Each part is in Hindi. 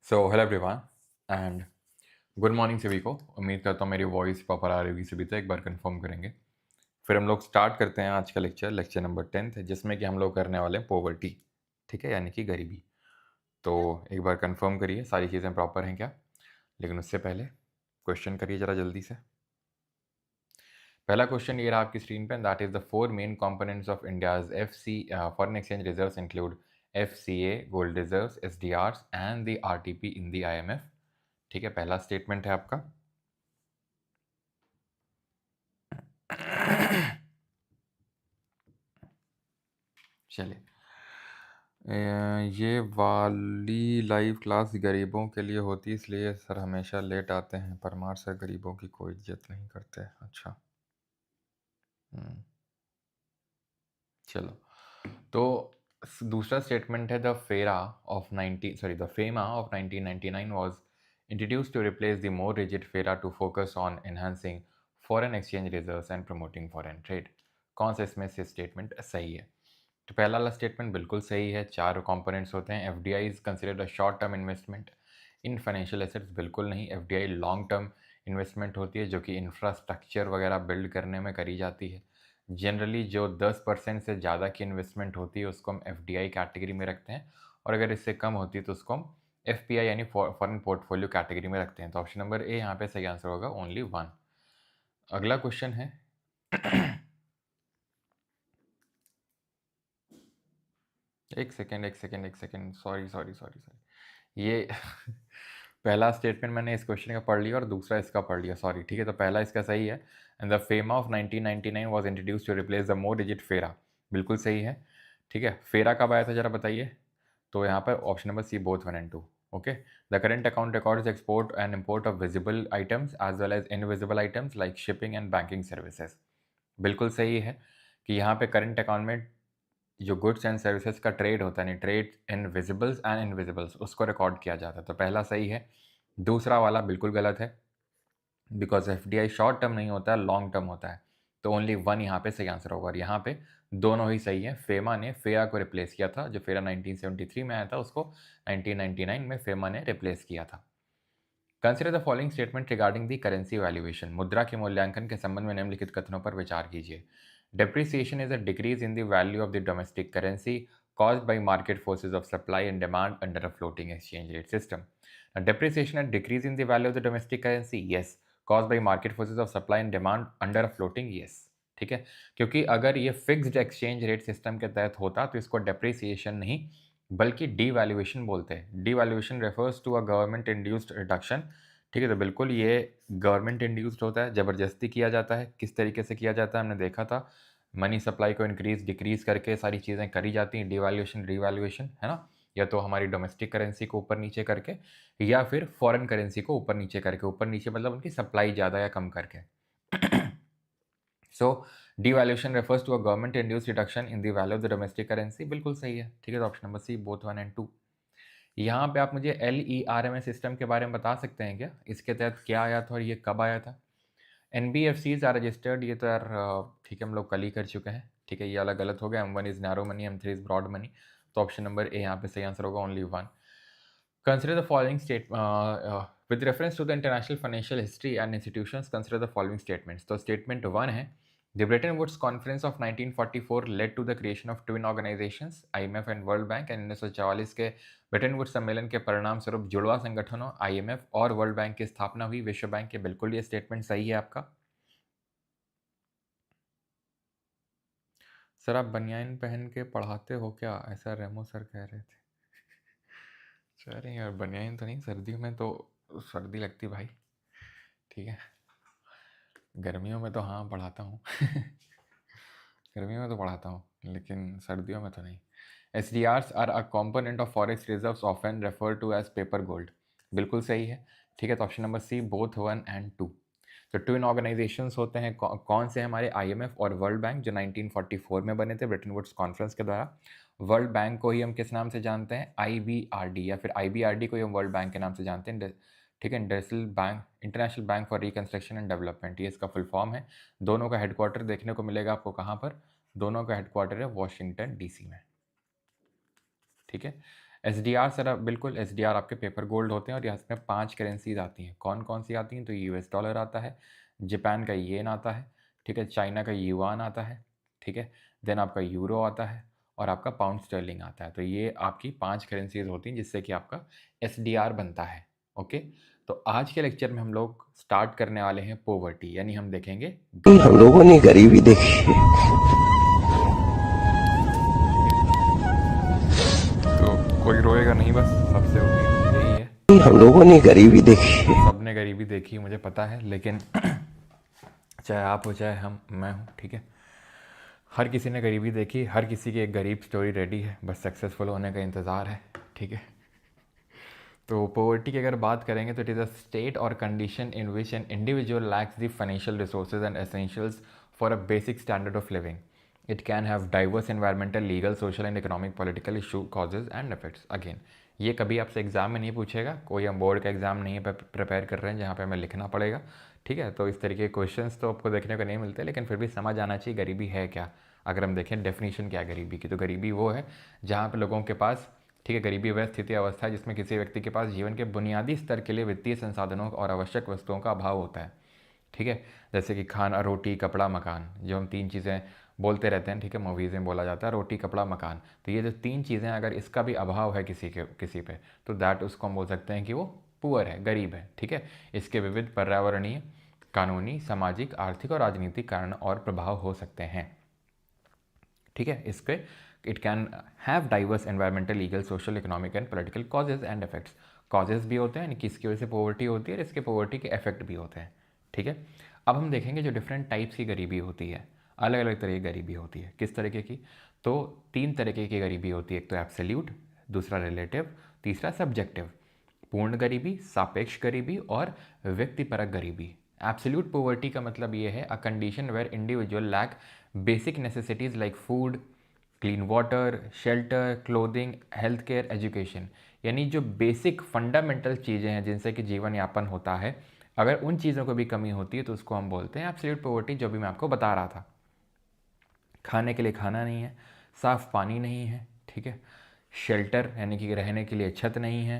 So hello everyone and good morning सभी को। उम्मीद करता हूँ मेरी वॉइस प्रॉपर आ रही होगी सभी, तो एक बार कंफर्म करेंगे। फिर हम लोग स्टार्ट करते हैं आज का लेक्चर नंबर 10th, जिसमें कि हम लोग करने वाले हैं पॉवर्टी, ठीक है, यानी कि गरीबी। तो एक बार कंफर्म करिए सारी चीज़ें प्रॉपर हैं क्या। लेकिन उससे पहले क्वेश्चन करिए ज़रा जल्दी से। पहला क्वेश्चन ये रहा आपकी स्क्रीन पे, that is the four main components of India's FC foreign exchange reserves include FCA, gold reserves, SDRs and the RTP in the IMF। ठीक है, पहला स्टेटमेंट है आपका। चलिए, ये वाली लाइव क्लास गरीबों के लिए होती, इसलिए सर हमेशा लेट आते हैं। परमार सर गरीबों की कोई इज्जत नहीं करते। अच्छा। हम्म, चलो। तो दूसरा स्टेटमेंट है, the FEMA of 1999 was introduced to replace the more rigid FERA to focus on enhancing foreign exchange reserves and promoting foreign trade. कौन सा इसमें से स्टेटमेंट सही है? तो पहला वाला स्टेटमेंट बिल्कुल सही है। चार कंपोनेंट्स होते हैं। FDI is considered a short term investment in financial assets. बिल्कुल नहीं, FDI लॉन्ग टर्म इन्वेस्टमेंट होती है, जो कि इंफ्रास्ट्रक्चर वगैरह बिल्ड करने में करी जाती है। जनरली जो 10% से ज़्यादा की इन्वेस्टमेंट होती है उसको हम FDI कैटेगरी में रखते हैं, और अगर इससे कम होती है तो उसको हम FPI यानी फॉरेन पोर्टफोलियो कैटेगरी में रखते हैं। तो ऑप्शन नंबर ए यहाँ पे सही आंसर होगा, ओनली वन। अगला क्वेश्चन है एक second, sorry sorry sorry sorry, ये पहला स्टेटमेंट मैंने इस क्वेश्चन का पढ़ लिया और दूसरा इसका पढ़ लिया, सॉरी। ठीक है, तो पहला इसका सही है। And the FEMA of 1999 was introduce to replace the more digit FERA. बिल्कुल सही है। ठीक है, फेरा कब आया था जरा बताइए। तो यहाँ पर option number C, both 1 and 2। Okay. The current account records export and import of visible items as well as invisible items like shipping and banking services. बिल्कुल सही है कि यहाँ पे करंट अकाउंट में जो गुड्स एंड सर्विसेज का ट्रेड होता है, नहीं, ट्रेड इन विजिबल्स एंड इनविजिबल्स, उसको रिकॉर्ड किया जाता है। तो पहला सही है। दूसरा वाला बिल्कुल गलत है, बिकॉज FDI शॉर्ट टर्म नहीं होता है, लॉन्ग टर्म होता है। तो ओनली वन यहाँ पे सही आंसर होगा, और यहाँ पे दोनों ही सही है। फेमा ने फेरा को रिप्लेस किया था। जो फेरा 1973 में आया था उसको 1999 में फेमा ने रिप्लेस किया था। Consider the following statement regarding the currency valuation. मुद्रा के मूल्यांकन के संबंध में निम्नलिखित कथनों पर विचार कीजिए। Depreciation is a decrease in the value of the domestic currency caused by market forces of supply and demand under a floating exchange rate system. Now, depreciation and decrease in the value of the domestic currency, yes. Caused by market forces of supply and demand under a floating, yes. ठीक है, क्योंकि अगर ये फिक्स्ड एक्सचेंज रेट सिस्टम के तहत होता तो इसको डेप्रिसिएशन नहीं बल्कि डीवैल्यूएशन बोलते हैं। Devaluation refers to a government induced reduction. ठीक है, तो बिल्कुल ये गवर्नमेंट इंड्यूस्ड होता है, ज़बरदस्ती किया जाता है। किस तरीके से किया जाता है हमने देखा था, मनी सप्लाई को इंक्रीज डिक्रीज करके सारी चीज़ें करी जाती हैं, डिवैल्यूएशन रिवैल्यूएशन, है ना। या तो हमारी डोमेस्टिक करेंसी को ऊपर नीचे करके, या फिर फॉरेन करेंसी को ऊपर नीचे करके। ऊपर नीचे मतलब उनकी सप्लाई ज़्यादा या कम करके। सो devaluation refers to a government induced reduction in the value of the domestic currency। बिल्कुल सही है। ठीक है, तो option number C, both 1 and 2। यहाँ पे आप मुझे LERMS सिस्टम के बारे में बता सकते हैं क्या, इसके तहत क्या आया था और ये कब आया था? NBFCs आर रजिस्टर्ड, ये तो यार ठीक है हम लोग कल ही कर चुके हैं। ठीक है, ये वाला गलत हो गया। M1 is narrow money, M3 is broad money. तो ऑप्शन नंबर ए यहाँ पे सही आंसर होगा, only one. Consider the following state with reference to the international financial history and institutions, consider the following statements. तो स्टेटमेंट वन है, the Bretton Woods conference of 1944 led to the creation of twin organisations IMF and World Bank. And 1944 के ब्रेटन वुड्स सम्मेलन के परिणाम स्वरूप जुड़वा संगठनों IMF और वर्ल्ड बैंक की स्थापना हुई, विश्व बैंक के। बिल्कुल ये स्टेटमेंट सही है आपका। सर आप बनियान पहन के पढ़ाते हो क्या, ऐसा रेमो सर कह रहे थे। सर यार बनियान तो नहीं, सर्दियों में तो सर्दी लगती भाई। ठीक है, गर्मियों में तो हाँ पढ़ाता हूँ गर्मियों में तो पढ़ाता हूँ, लेकिन सर्दियों में तो नहीं। SDRs are a component of forex reserves often refer to as paper gold. बिल्कुल सही है। ठीक है, तो option number C, both 1 and 2। तो ट्विन ऑर्गेनाइजेशंस होते हैं कौन से, हमारे IMF और वर्ल्ड बैंक, जो 1944 में बने थे ब्रेटन वुड्स कॉन्फ्रेंस के द्वारा। वर्ल्ड बैंक को ही हम किस नाम से जानते हैं, IBRD, या फिर IBRD को ही हम वर्ल्ड बैंक के नाम से जानते हैं। ठीक है, international bank for reconstruction and development, ये इसका फुल फॉर्म है। दोनों का हेडक्वार्टर देखने को मिलेगा आपको कहाँ पर, दोनों का हेडक्वार्टर है वॉशिंगटन DC में। ठीक है, SDR सर, बिल्कुल SDR आपके पेपर गोल्ड होते हैं और यहाँ में 5 करेंसीज आती हैं। कौन कौन सी आती हैं? तो US डॉलर आता है, जापान का येन आता है, ठीक है, चाइना का युआन आता है, ठीक है, देन आपका यूरो आता है और आपका पाउंड स्टर्लिंग आता है। तो ये आपकी 5 करेंसीज होती हैं जिससे कि आपका SDR बनता है। ओके, तो आज के लेक्चर में हम लोग स्टार्ट करने वाले हैं पोवर्टी, यानी हम देखेंगे हम लोगों ने गरीबी देखी है। तो कोई रोएगा नहीं, बस सबसे उम्मीद यही है। हम लोगों ने गरीबी देखी है। सबने गरीबी देखी, मुझे पता है, लेकिन चाहे आप हो चाहे हम मैं हूँ, ठीक है, हर किसी ने गरीबी देखी, हर किसी की एक गरीब स्टोरी रेडी है, बस सक्सेसफुल होने का इंतज़ार है, ठीक है। तो पोवर्टी की अगर बात करेंगे तो इट इज़ अ स्टेट और condition in which an individual lakhs the financial resources and essentials for a basic standard of living. It can have diverse environmental, legal, social and economic, political issue, causes and effects. Again, ये कभी आपसे एग्ज़ाम में नहीं पूछेगा, कोई हम बोर्ड का एग्ज़ाम नहीं प्रिपेयर कर रहे हैं जहाँ पे हमें लिखना पड़ेगा, ठीक है। तो इस तरीके के क्वेश्चंस तो आपको देखने को नहीं मिलते, लेकिन फिर भी समझ आना चाहिए गरीबी है क्या। अगर हम देखें डेफिनेशन क्या है गरीबी की, तो गरीबी वो है जहाँ पे लोगों के पास, ठीक है, गरीबी वह स्थिति अवस्था है जिसमें किसी व्यक्ति के पास जीवन के बुनियादी स्तर के लिए वित्तीय संसाधनों और आवश्यक वस्तुओं का अभाव होता है, ठीक है। जैसे कि खाना, रोटी, कपड़ा, मकान, जो हम 3 चीज़ें बोलते रहते हैं, ठीक है, मूवीज़ में बोला जाता है रोटी, कपड़ा, मकान। तो ये जो 3 चीज़ें अगर इसका भी अभाव है किसी पे, तो दैट उसको हम बोल सकते हैं कि वो पुअर है, गरीब है, ठीक है। इसके विविध पर्यावरणीय, कानूनी, सामाजिक, आर्थिक और राजनीतिक कारण और प्रभाव हो सकते हैं, ठीक है। इसके it can have diverse environmental, legal, social, economic and political causes and effects. Causes भी होते हैं, यानी कि इसकी वजह से पॉवर्टी होती है, और इसके पॉवर्टी के इफेक्ट भी होते हैं, ठीक है। अब हम देखेंगे जो डिफरेंट टाइप्स की गरीबी होती है, अलग अलग तरह की गरीबी होती है। किस तरीके की? तो 3 तरीके की गरीबी होती है, एक तो एब्सोल्यूट, दूसरा रिलेटिव, तीसरा सब्जेक्टिव। पूर्ण गरीबी, सापेक्ष गरीबी और व्यक्तिपरक गरीबी। एब्सोल्यूट पॉवर्टी का मतलब ये है a condition where individual lack basic necessities like food, clean water, shelter, clothing, health care, education. यानी जो बेसिक फंडामेंटल चीज़ें हैं जिनसे कि जीवन यापन होता है, अगर उन चीज़ों को भी कमी होती है तो उसको हम बोलते हैं एब्सोल्यूट पॉवर्टी, जो भी मैं आपको बता रहा था। खाने के लिए खाना नहीं है, साफ़ पानी नहीं है, ठीक है, शेल्टर यानी कि रहने के लिए छत नहीं है,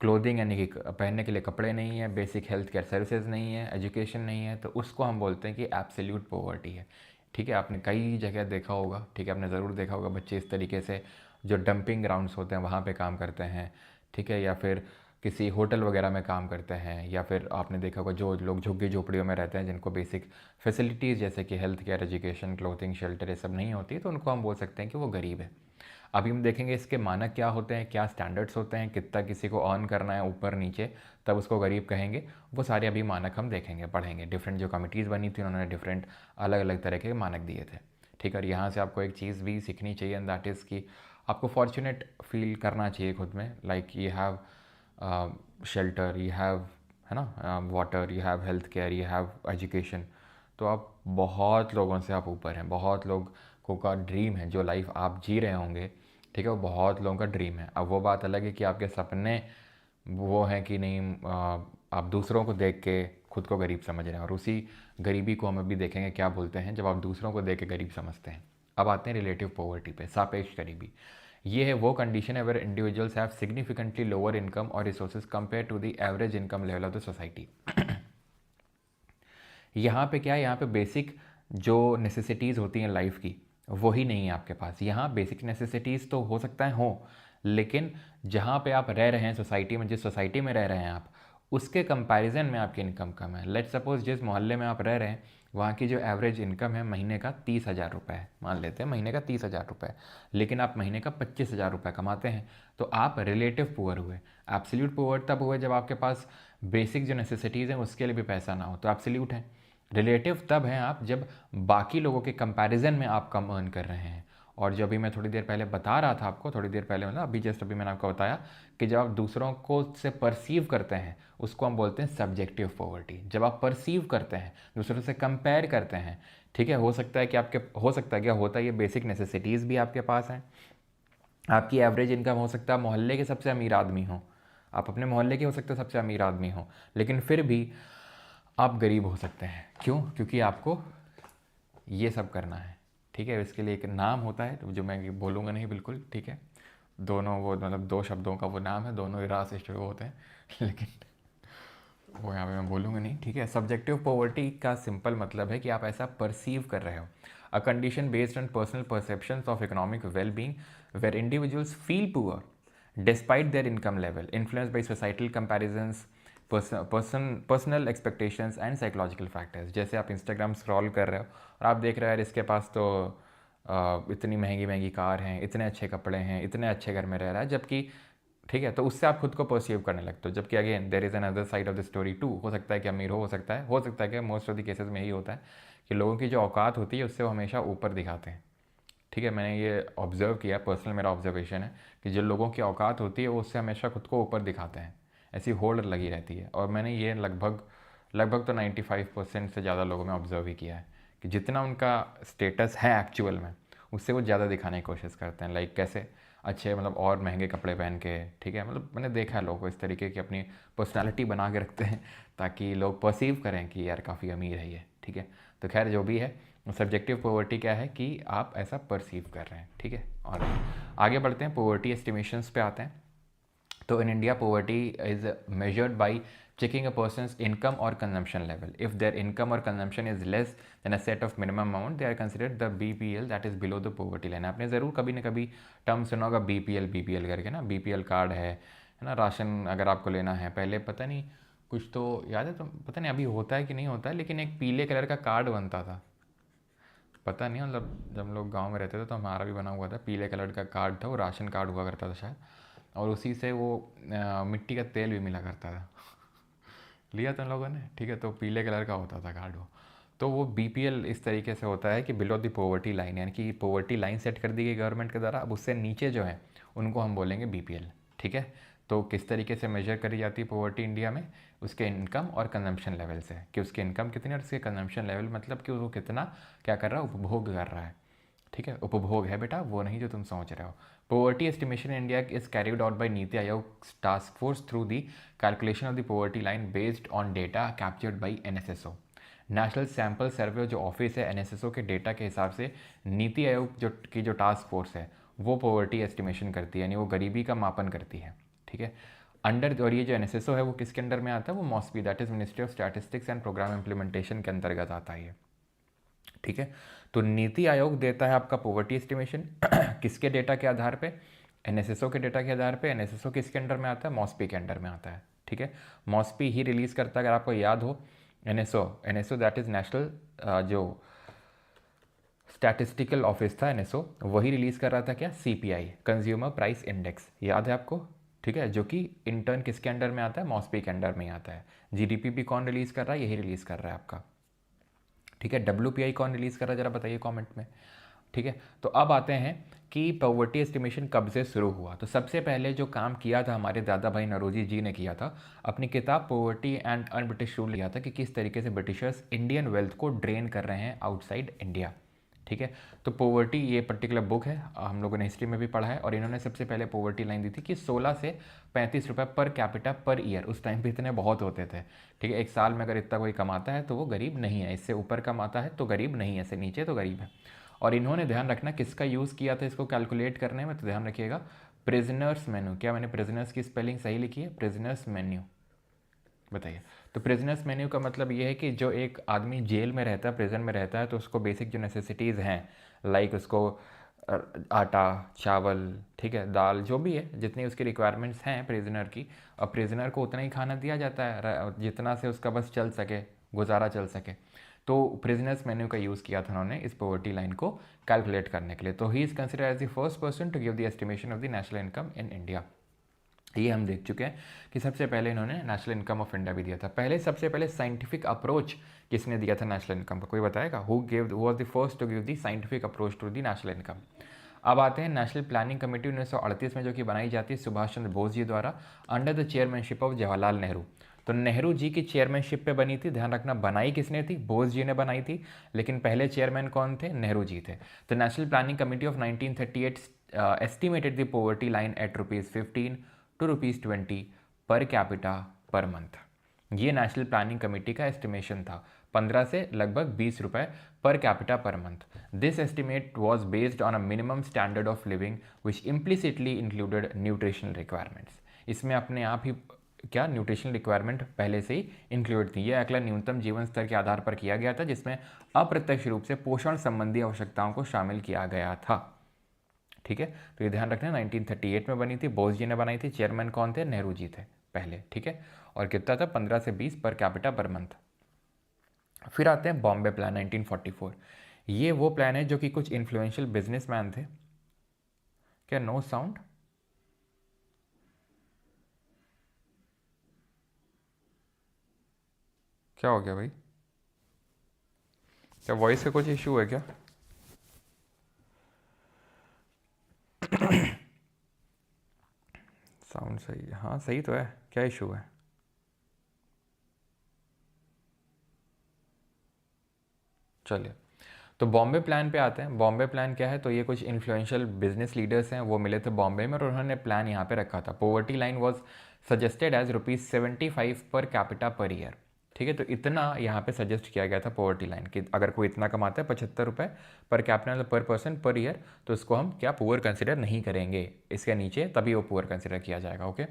क्लोथिंग यानी कि पहनने के लिए कपड़े नहीं है, बेसिक हेल्थ केयर सर्विसेज नहीं है, एजुकेशन नहीं है, तो उसको हम बोलते हैं कि एब्सोल्यूट पॉवर्टी है, ठीक है। आपने कई जगह देखा होगा, ठीक है, आपने ज़रूर देखा होगा बच्चे इस तरीके से जो डंपिंग ग्राउंड्स होते हैं वहाँ पे काम करते हैं, ठीक है, या फिर किसी होटल वगैरह में काम करते हैं, या फिर आपने देखा होगा जो लोग झुग्गी झोपड़ियों में रहते हैं जिनको बेसिक फैसिलिटीज़ जैसे कि health care, education, clothing, shelter ये सब नहीं होती, तो उनको हम बोल सकते हैं कि वो गरीब है। अभी हम देखेंगे इसके मानक क्या होते हैं, क्या स्टैंडर्ड्स होते हैं, कितना किसी को अर्न करना है ऊपर नीचे, तब उसको गरीब कहेंगे। वो सारे अभी मानक हम देखेंगे, पढ़ेंगे। डिफरेंट जो कमिटीज़ बनी थी उन्होंने डिफरेंट अलग अलग तरह के मानक दिए थे, ठीक है। और यहाँ से आपको एक चीज़ भी सीखनी चाहिए, एंड दैट इज़ कि आपको फॉर्चुनेट फील करना चाहिए खुद में, like you have shelter, you have, है ना, water, you have health care, you have education. तो आप बहुत लोगों से आप ऊपर हैं, बहुत लोगों का ड्रीम है, जो लाइफ आप जी रहे होंगे, ठीक है, वो बहुत लोगों का ड्रीम है। अब वो बात अलग है कि आपके सपने वो हैं कि नहीं, आप दूसरों को देख के खुद को गरीब समझ रहे हैं, और उसी गरीबी को हम अभी देखेंगे क्या बोलते हैं जब आप दूसरों को देख के गरीब समझते हैं। अब आते हैं रिलेटिव पॉवर्टी पे, सापेक्ष गरीबी। ये है वो कंडीशन है where individuals have significantly lower income और resources compare to the average income level of the society. यहाँ पे क्या है, यहाँ पे बेसिक जो नेसेसिटीज़ होती हैं लाइफ की वही नहीं है आपके पास। यहाँ बेसिक नेसेसिटीज़ तो हो सकता है हो, लेकिन जहाँ पे आप रह रहे हैं सोसाइटी में, जिस सोसाइटी में रह रहे हैं आप, उसके कंपैरिजन में आपकी इनकम कम है। लेट्स सपोज जिस मोहल्ले में आप रह रहे हैं वहाँ की जो एवरेज इनकम है महीने का 30,000 रुपये है, मान लेते हैं महीने का 30,000 रुपये, लेकिन आप महीने का 25,000 रुपये कमाते हैं, तो आप रिलेटिव पुअर हुए। एब्सोल्यूट पुअर तब हुए जब आपके पास बेसिक जो नेसेसिटीज़ हैं उसके लिए भी पैसा ना हो, तो एब्सोल्यूट है। रिलेटिव तब हैं आप जब बाकी लोगों के कंपैरिजन में आप कम अर्न कर रहे हैं। और जो अभी मैं थोड़ी देर पहले बता रहा था आपको, थोड़ी देर पहले मतलब अभी जस्ट अभी मैंने आपको बताया कि जब आप दूसरों को से परसीव करते हैं उसको हम बोलते हैं सब्जेक्टिव पॉवर्टी। जब आप परसीव करते हैं, दूसरों से कंपेयर करते हैं, ठीक है, हो सकता है कि आपके, हो सकता है क्या होता है, ये बेसिक नेसेसिटीज़ भी आपके पास हैं, आपकी एवरेज इनकम हो सकता है मोहल्ले के सबसे अमीर आदमी हो, आप अपने मोहल्ले के हो सकते हैं सबसे अमीर आदमी हो, लेकिन फिर भी आप गरीब हो सकते हैं। क्यों? क्योंकि आपको ये सब करना है, ठीक है। इसके लिए एक नाम होता है जो मैं बोलूँगा नहीं बिल्कुल, ठीक है, दोनों वो मतलब दो शब्दों का वो नाम है, दोनों ही रा से शुरू होते हैं लेकिन वो यहाँ पे मैं बोलूँगा नहीं, ठीक है। सब्जेक्टिव पॉवर्टी का सिंपल मतलब है कि आप ऐसा परसीव कर रहे हो, a condition based on personal perceptions of economic well being where individuals feel poor despite their income level, influence by societal comparisons, personal expectations and psychological factors. जैसे आप इंस्टाग्राम स्क्रॉल कर रहे हो और आप देख रहे हो यार इसके पास तो इतनी महंगी महंगी कार हैं, इतने अच्छे कपड़े हैं, इतने अच्छे घर में रह रहा है, जबकि ठीक है, तो उससे आप खुद को परसीव करने लगते हो। जबकि again there is another side of the story too. हो सकता है कि अमीर हो सकता है कि मोस्ट ऑफ द केसेस में यही होता है कि लोगों की जो औकात होती है उससे वो हमेशा ऊपर दिखाते हैं। ठीक है, मैंने ये ऑब्जर्व किया, पर्सनल मेरा ऑब्जर्वेशन है कि जो लोगों की औकात होती है वो उससे हमेशा खुद को ऊपर दिखाते हैं, ऐसी होड़ लगी रहती है। और मैंने ये लगभग लगभग तो 95% से ज़्यादा लोगों में ऑब्जर्व ही किया है कि जितना उनका स्टेटस है एक्चुअल में, उससे वो ज़्यादा दिखाने की कोशिश करते हैं। लाइक कैसे, अच्छे मतलब और महंगे कपड़े पहन के, ठीक है, मतलब मैंने देखा है लोगों को इस तरीके की अपनी पर्सनालिटी बना के रखते हैं ताकि लोग परसीव करें कि यार काफ़ी अमीर है ये। ठीक है, तो खैर जो भी है, सब्जेक्टिव पॉवर्टी क्या है कि आप ऐसा परसीव कर रहे हैं। ठीक है, और आगे बढ़ते हैं, पॉवर्टी एस्टिमेशंस पे आते हैं। तो in India poverty is measured by checking a person's income or consumption level. If their income or consumption is less than a set of minimum amount, they are considered the BPL, that is below the poverty line. आपने ज़रूर कभी ना कभी टर्म सुना होगा BPL करके ना, BPL कार्ड है ना, राशन अगर आपको लेना है, पहले पता नहीं कुछ तो याद है, तो पता नहीं अभी होता है कि नहीं होता है, लेकिन एक पीले कलर का कार्ड बनता था, पता नहीं, मतलब जब हम लोग गाँव में रहते थे तो हमारा भी बना हुआ था, पीले कलर का कार्ड था, वो राशन कार्ड हुआ करता था शायद, और उसी से वो मिट्टी का तेल भी मिला करता था लिया था लोगों ने। ठीक है, तो पीले कलर का होता था कार्ड वो। तो वो बीपीएल इस तरीके से होता है कि बिलो द पॉवर्टी लाइन, यानी कि पॉवर्टी लाइन सेट कर दी गई गवर्नमेंट के द्वारा, अब उससे नीचे जो है उनको हम बोलेंगे बीपीएल। ठीक है, तो किस तरीके से मेजर करी जाती है पॉवर्टी इंडिया में, उसके इनकम और कंजम्पशन लेवल से, कि उसकी इनकम कितनी और उसके कंजम्पशन लेवल, मतलब कि वो कितना क्या कर रहा है, उपभोग कर रहा है। ठीक है, उपभोग है बेटा, वो नहीं जो तुम सोच रहे हो। Poverty estimation in India is carried out by Niti Aayog task force through the calculation of the poverty line based on data captured by NSSO. National sample survey जो ऑफिस है NSSO के डेटा के हिसाब से नीति आयोग जो टास्क फोर्स है वो पॉवर्टी एस्टिमेशन करती है, यानी वो गरीबी का मापन करती है। ठीक है, अंडर, और ये जो NSSO है वो किसके अंडर में आता है, वो MoSPI, that is ministry of statistics and programme implementation के अंतर्गत आता है ये। ठीक है, तो नीति आयोग देता है आपका पॉवर्टी एस्टिमेशन किसके डेटा के आधार पे, एनएसएसओ के डेटा के आधार पे। एनएसएसओ किसके अंडर में आता है, मॉस्पी के अंडर में आता है। ठीक है, मॉस्पी ही रिलीज़ करता है, अगर आपको याद हो, एनएसओ दैट इज़ नेशनल जो स्टैटिस्टिकल ऑफिस था एनएसओ, वही रिलीज़ कर रहा था क्या, सीपीआई, कंज्यूमर प्राइस इंडेक्स, याद है आपको। ठीक है, जो कि इंटर्न किसके अंडर में आता है, मॉस्पी के अंडर में आता है। जीडीपी भी कौन रिलीज़ कर रहा है, यही रिलीज़ कर रहा है आपका। ठीक है, WPI कौन रिलीज़ कर रहा है, जरा बताइए कमेंट में। ठीक है, तो अब आते हैं कि पॉवर्टी एस्टिमेशन कब से शुरू हुआ। तो सबसे पहले जो काम किया था हमारे दादा भाई नौरोजी जी ने किया था, अपनी किताब poverty and un British rule लिया था कि किस तरीके से ब्रिटिशर्स इंडियन वेल्थ को ड्रेन कर रहे हैं आउटसाइड इंडिया। ठीक है, तो पॉवर्टी ये पर्टिकुलर बुक है, हम लोगों ने हिस्ट्री में भी पढ़ा है, और इन्होंने सबसे पहले पॉवर्टी लाइन दी थी कि 16 से 35 रुपये पर कैपिटा पर ईयर। उस टाइम पे इतने बहुत होते थे। ठीक है, एक साल में अगर इतना कोई कमाता है तो वो गरीब नहीं है, इससे ऊपर कमाता है तो गरीब नहीं है, इससे नीचे तो गरीब है। और इन्होंने ध्यान रखना किसका यूज़ किया था इसको कैलकुलेट करने में, तो ध्यान रखिएगा प्रिजनर्स मेन्यू। क्या मैंने प्रिजनर्स की स्पेलिंग सही लिखी है, प्रिजनर्स मेन्यू, बताइए। तो प्रिजनर्स मेन्यू का मतलब ये है कि जो एक आदमी जेल में रहता है, प्रिजन में रहता है, तो उसको बेसिक जो नेसेसिटीज़ हैं, लाइक उसको आटा, चावल, ठीक है, दाल, जो भी है, जितनी उसकी रिक्वायरमेंट्स हैं प्रिजनर की, और प्रिजनर को उतना ही खाना दिया जाता है जितना से उसका बस चल सके, गुजारा चल सके। तो प्रिजनर्स मेन्यू का यूज़ किया था उन्होंने इस पॉवर्टी लाइन को कैलकुलेट करने के लिए। तो he is consider as the first person to give the estimation of the national income in India. ये हम देख चुके हैं कि सबसे पहले इन्होंने नेशनल इनकम ऑफ इंडिया भी दिया था। सबसे पहले साइंटिफिक अप्रोच किसने दिया था नेशनल इनकम का, कोई बताएगा, who was the first to give the scientific approach to the national income. अब आते हैं नेशनल प्लानिंग कमेटी 1938 में, जो कि बनाई जाती है सुभाष चंद्र बोस जी द्वारा under the chairmanship of Jawaharlal Nehru. तो नेहरू जी की चेयरमैनशिप पे बनी थी, ध्यान रखना, बनाई किसने थी, बोस जी ने बनाई थी, लेकिन पहले चेयरमैन कौन थे, नेहरू जी थे। तो national planning committee of 1938 estimated the poverty line at ₹15 to ₹20 per capita per month. ये नेशनल प्लानिंग कमेटी का एस्टिमेशन था, 15 से लगभग 20 रुपए per capita per month. This estimate was based on a minimum standard of living which implicitly included nutritional requirements. इसमें अपने आप ही क्या न्यूट्रिशनल रिक्वायरमेंट पहले से ही इंक्लूड थी। यह आकलन न्यूनतम जीवन स्तर के आधार पर किया गया था, जिसमें अप्रत्यक्ष रूप से पोषण संबंधी आवश्यकताओं को शामिल किया गया था। ठीक है, तो ये ध्यान रखना, 1938 में बनी थी, बोस जी ने बनाई थी। चेयरमैन कौन थे? नेहरू जी थे पहले। ठीक है, और कितना था? 15 से 20 पर कैपिटा पर मंथ। फिर आते हैं बॉम्बे प्लान 1944। ये वो प्लान है जो कि कुछ इन्फ्लुएंशियल बिजनेसमैन थे। क्या नो साउंड? क्या हो गया भाई? क्या वॉइस का कुछ इशू है क्या? साउंड सही है? हाँ सही तो है, क्या इशू है? चलिए, तो बॉम्बे प्लान पे आते हैं। बॉम्बे प्लान क्या है? तो ये कुछ इन्फ्लुएंशियल बिजनेस लीडर्स हैं, वो मिले थे बॉम्बे में और उन्होंने प्लान यहाँ पे रखा था। Poverty line was suggested as ₹75 per capita per year. ठीक है, तो इतना यहाँ पे सजेस्ट किया गया था पोवर्टी लाइन कि अगर कोई इतना कमाता है, 75 रुपये पर कैपिटा पर पर्सन पर ईयर, तो इसको हम क्या पुअर कंसिडर नहीं करेंगे, इसके नीचे तभी वो पुअर कंसिडर किया जाएगा। ओके,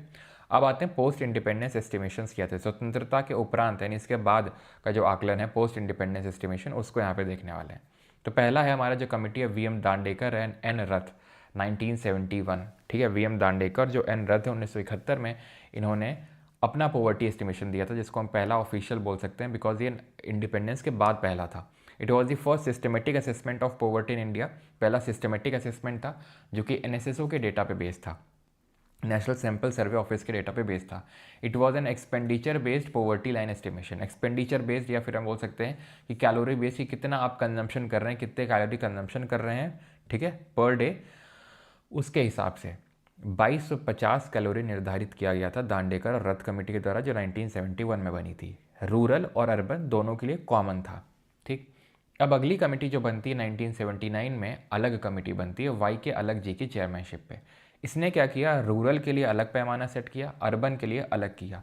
अब आते हैं पोस्ट इंडिपेंडेंस एस्टिमेशंस किया थे। स्वतंत्रता के उपरांत यानी इसके बाद का जो आकलन है पोस्ट इंडिपेंडेंस एस्टिमेशन, उसको यहाँ पे देखने वाले हैं। तो पहला है हमारा जो कमेटी है वीएम दांडेकर एंड एन रथ 1971। ठीक है, वीएम दांडेकर जो एन रथ है 1971 में इन्होंने अपना पॉवर्टी एस्टिमेशन दिया था, जिसको हम पहला ऑफिशियल बोल सकते हैं बिकॉज ये इंडिपेंडेंस के बाद पहला था। It was the first systematic assessment of poverty in India. पहला सिस्टमेटिक असेसमेंट था जो कि एनएसएसओ के डेटा पे बेस्ड था, नेशनल सैंपल सर्वे ऑफिस के डेटा पे बेस्ड था। It was an expenditure based poverty line estimation. Expenditure based या फिर हम बोल सकते हैं कि कैलोरी बेस्ड, कि कितना आप कंजम्पशन कर रहे हैं, कितने कैलोरी कंजम्पशन कर रहे हैं, ठीक है, पर डे, उसके हिसाब से 2250 कैलोरी निर्धारित किया गया था दांडेकर और रथ कमेटी के द्वारा, जो 1971 में बनी थी। रूरल और अर्बन दोनों के लिए कॉमन था। ठीक, अब अगली कमेटी जो बनती है 1979 में, अलग कमेटी बनती है वाई के अलग जी की चेयरमैनशिप पे। इसने क्या किया? रूरल के लिए अलग पैमाना सेट किया, अर्बन के लिए अलग किया।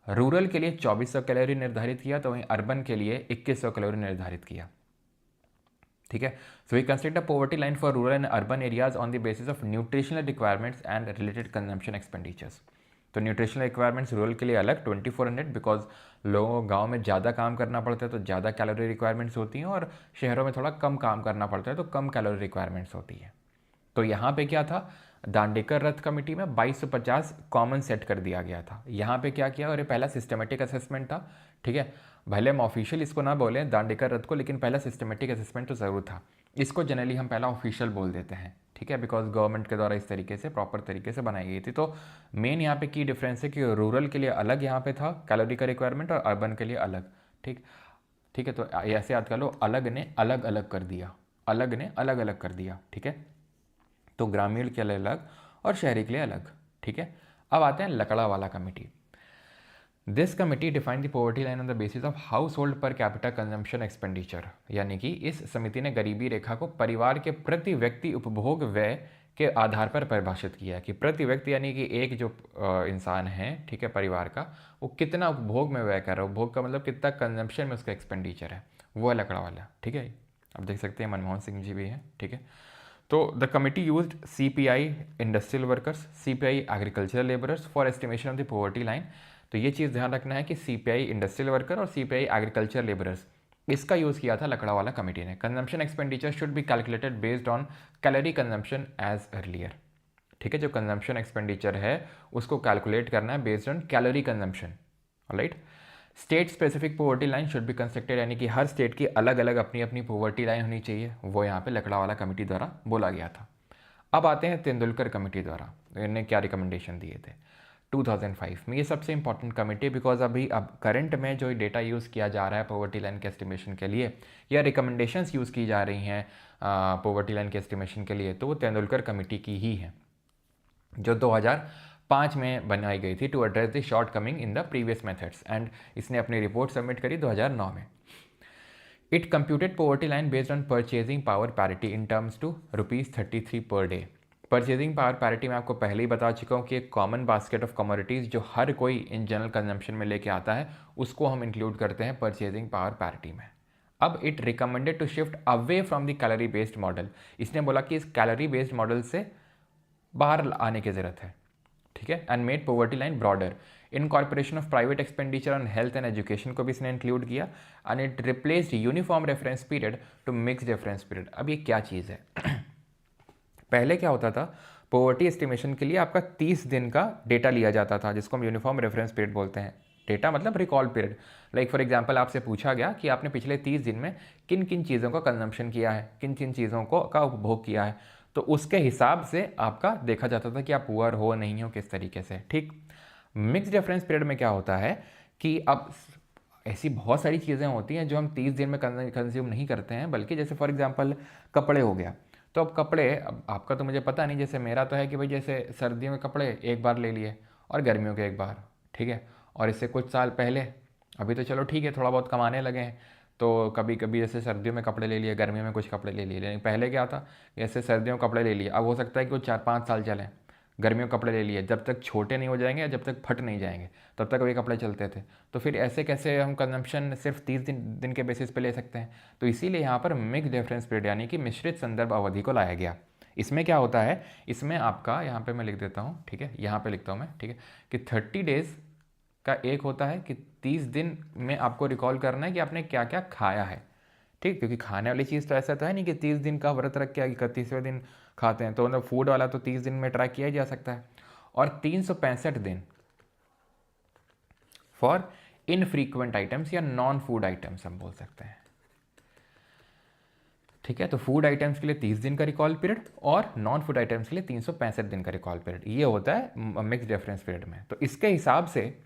रूरल के लिए 2400 कैलोरी निर्धारित किया, तो वहीं अर्बन के लिए 2100 कैलोरी निर्धारित किया। ठीक है, so we consider poverty line for rural and urban areas on the basis of nutritional requirements and related consumption expenditures. तो न्यूट्रिशनल रिक्वायरमेंट्स रूरल के लिए अलग 2400, बिकॉज लोगों को गाँव में ज़्यादा काम करना पड़ता है तो ज़्यादा कैलोरी रिक्वायरमेंट्स होती हैं, और शहरों में थोड़ा कम काम करना पड़ता है तो कम कैलोरी रिक्वायरमेंट्स होती है। तो यहाँ पे क्या था? दांडेकर रथ कमेटी में 2250 कॉमन सेट कर दिया गया था। यहाँ पे क्या किया? और ये पहला सिस्टमेटिक असेसमेंट था। ठीक है, भले हम ऑफिशियल इसको ना बोले दांडेकर रथ को, लेकिन पहला सिस्टमेटिक असेसमेंट तो ज़रूर था। इसको जनरली हम पहला ऑफिशियल बोल देते हैं। ठीक है, बिकॉज गवर्नमेंट के द्वारा इस तरीके से प्रॉपर तरीके से बनाई गई थी। तो मेन यहाँ पे की डिफरेंस है कि रूरल के लिए अलग यहाँ पे था कैलोरी का रिक्वायरमेंट और अर्बन के लिए अलग। ठीक, ठीक है, तो ऐसे याद कर लो, अलग ने अलग अलग कर दिया, अलग ने अलग अलग कर दिया। ठीक है, तो ग्रामीण के लिए अलग और शहरी के लिए अलग। ठीक है, अब आते हैं Lakdawala committee. This committee define the poverty line on the basis of house hold per capita consumption expenditure. यानी कि इस समिति ने गरीबी रेखा को परिवार के प्रति व्यक्ति उपभोग व्यय के आधार पर परिभाषित किया है कि प्रति व्यक्ति यानी कि एक जो इंसान है, ठीक है, परिवार का, वो कितना उपभोग में व्यय कर रहा है। उपभोग का मतलब कितना कंजम्पशन में उसका एक्सपेंडिचर है, वो है लकड़ावाला। ठीक है, अब देख सकते हैं मनमोहन सिंह जी भी हैं। ठीक है, तो the committee used CPI industrial workers, CPI agricultural labourers for estimation of the poverty line. तो ये चीज़ ध्यान रखना है कि CPI इंडस्ट्रियल वर्कर और CPI एग्रीकल्चर लेबरर्स, इसका यूज़ किया था लकड़ावाला कमेटी ने। Consumption expenditure should be calculated based on calorie consumption as earlier. ठीक है, जो कंजम्पशन एक्सपेंडिचर है उसको कैलकुलेट करना है based on calorie consumption. Alright, state specific poverty line should be constructed, यानी कि हर स्टेट की अलग अलग अपनी अपनी पॉवर्टी लाइन होनी चाहिए, वो यहाँ पे लकड़ावाला कमेटी द्वारा बोला गया था। अब आते हैं तेंदुलकर कमेटी द्वारा, इन्होंने क्या रिकमेंडेशन दिए थे 2005 में। ये सबसे इंपॉर्टेंट कमेटी, बिकॉज अभी अब करंट में जो डेटा यूज़ किया जा रहा है पॉवर्टी लाइन के एस्टिमेशन के लिए, या रिकमेंडेशंस यूज़ की जा रही हैं पॉवर्टी लाइन के एस्टिमेशन के लिए, तो वो तेंदुलकर कमेटी की ही है, जो 2005 में बनाई गई थी to address the shortcoming in the previous methods, and इसने अपनी रिपोर्ट सबमिट करी 2009 में। It computed poverty line based on purchasing power parity in terms to ₹33 per day purchasing power parity में आपको पहले ही बता चुका हूँ कि एक कॉमन बास्केट ऑफ कमोडिटीज़ जो हर कोई इन जनरल कंजम्पशन में लेके आता है उसको हम इंक्लूड करते हैं परचेजिंग पावर पैरिटी में। अब it recommended to shift away from the calorie based model, इसने बोला कि इस कैलोरी बेस्ड मॉडल से बाहर आने की ज़रूरत है, ठीक है। And made poverty line broader, incorporation of private expenditure on health and education को भी इसने इंक्लूड किया। And it replaced uniform reference period to mix reference period. अब ये क्या चीज़ है? पहले क्या होता था, पॉवर्टी एस्टिमेशन के लिए आपका 30 दिन का डेटा लिया जाता था जिसको हम यूनिफॉर्म रेफरेंस पीरियड बोलते हैं। डेटा मतलब recall period. Like for example आपसे पूछा गया कि आपने पिछले 30 दिन में किन किन चीज़ों का कंजम्पशन किया है, किन किन चीज़ों को का उपभोग किया है, तो उसके हिसाब से आपका देखा जाता था कि आप पुअर हो नहीं हो किस तरीके से, ठीक। मिक्स रेफरेंस पीरियड में क्या होता है कि अब ऐसी बहुत सारी चीज़ें होती हैं जो हम 30 दिन में कंज्यूम नहीं करते हैं, बल्कि जैसे फॉर एग्जांपल कपड़े हो गया, तो अब कपड़े, अब आपका तो मुझे पता नहीं, जैसे मेरा तो है कि भाई जैसे सर्दियों में कपड़े एक बार ले लिए और गर्मियों के एक बार, ठीक है। और इससे कुछ साल पहले, अभी तो चलो ठीक है थोड़ा बहुत कमाने लगे हैं, तो कभी कभी जैसे सर्दियों में कपड़े ले लिए, गर्मियों में कुछ कपड़े ले लिए। लेकिन पहले क्या था, जैसे सर्दियों में कपड़े ले लिए, अब हो सकता है कि वो 4-5 साल चलें। गर्मियों के कपड़े ले लिए, जब तक छोटे नहीं हो जाएंगे या जब तक फट नहीं जाएंगे तब तक वही कपड़े चलते थे। तो फिर ऐसे कैसे हम कंजम्पशन सिर्फ 30 दिन के बेसिस पे ले सकते हैं? तो इसीलिए यहाँ पर मिक्स रेफरेंस पीरियड यानी कि मिश्रित संदर्भ अवधि को लाया गया। इसमें क्या होता है, इसमें आपका यहाँ पे मैं लिख देता हूँ, ठीक है, यहाँ पे लिखता हूँ मैं, ठीक है, कि 30 डेज़ का एक होता है कि 30 दिन में आपको रिकॉल करना है कि आपने क्या क्या खाया है, ठीक। क्योंकि खाने वाली चीज़ तो ऐसा तो है नहीं कि 30 दिन का व्रत रख के 31वें दिन खाते हैं, तो मतलब फूड वाला तो 30 दिन में ट्रैक किया जा सकता है। और 365 दिन फॉर इनफ्रीक्वेंट आइटम्स या नॉन फूड आइटम्स हम बोल सकते हैं, ठीक है। तो फूड आइटम्स के लिए 30 दिन का रिकॉल पीरियड और नॉन फूड आइटम्स के लिए 365 दिन का रिकॉल पीरियड, ये होता है मिक्स रेफरेंस पीरियड में। तो इसके हिसाब से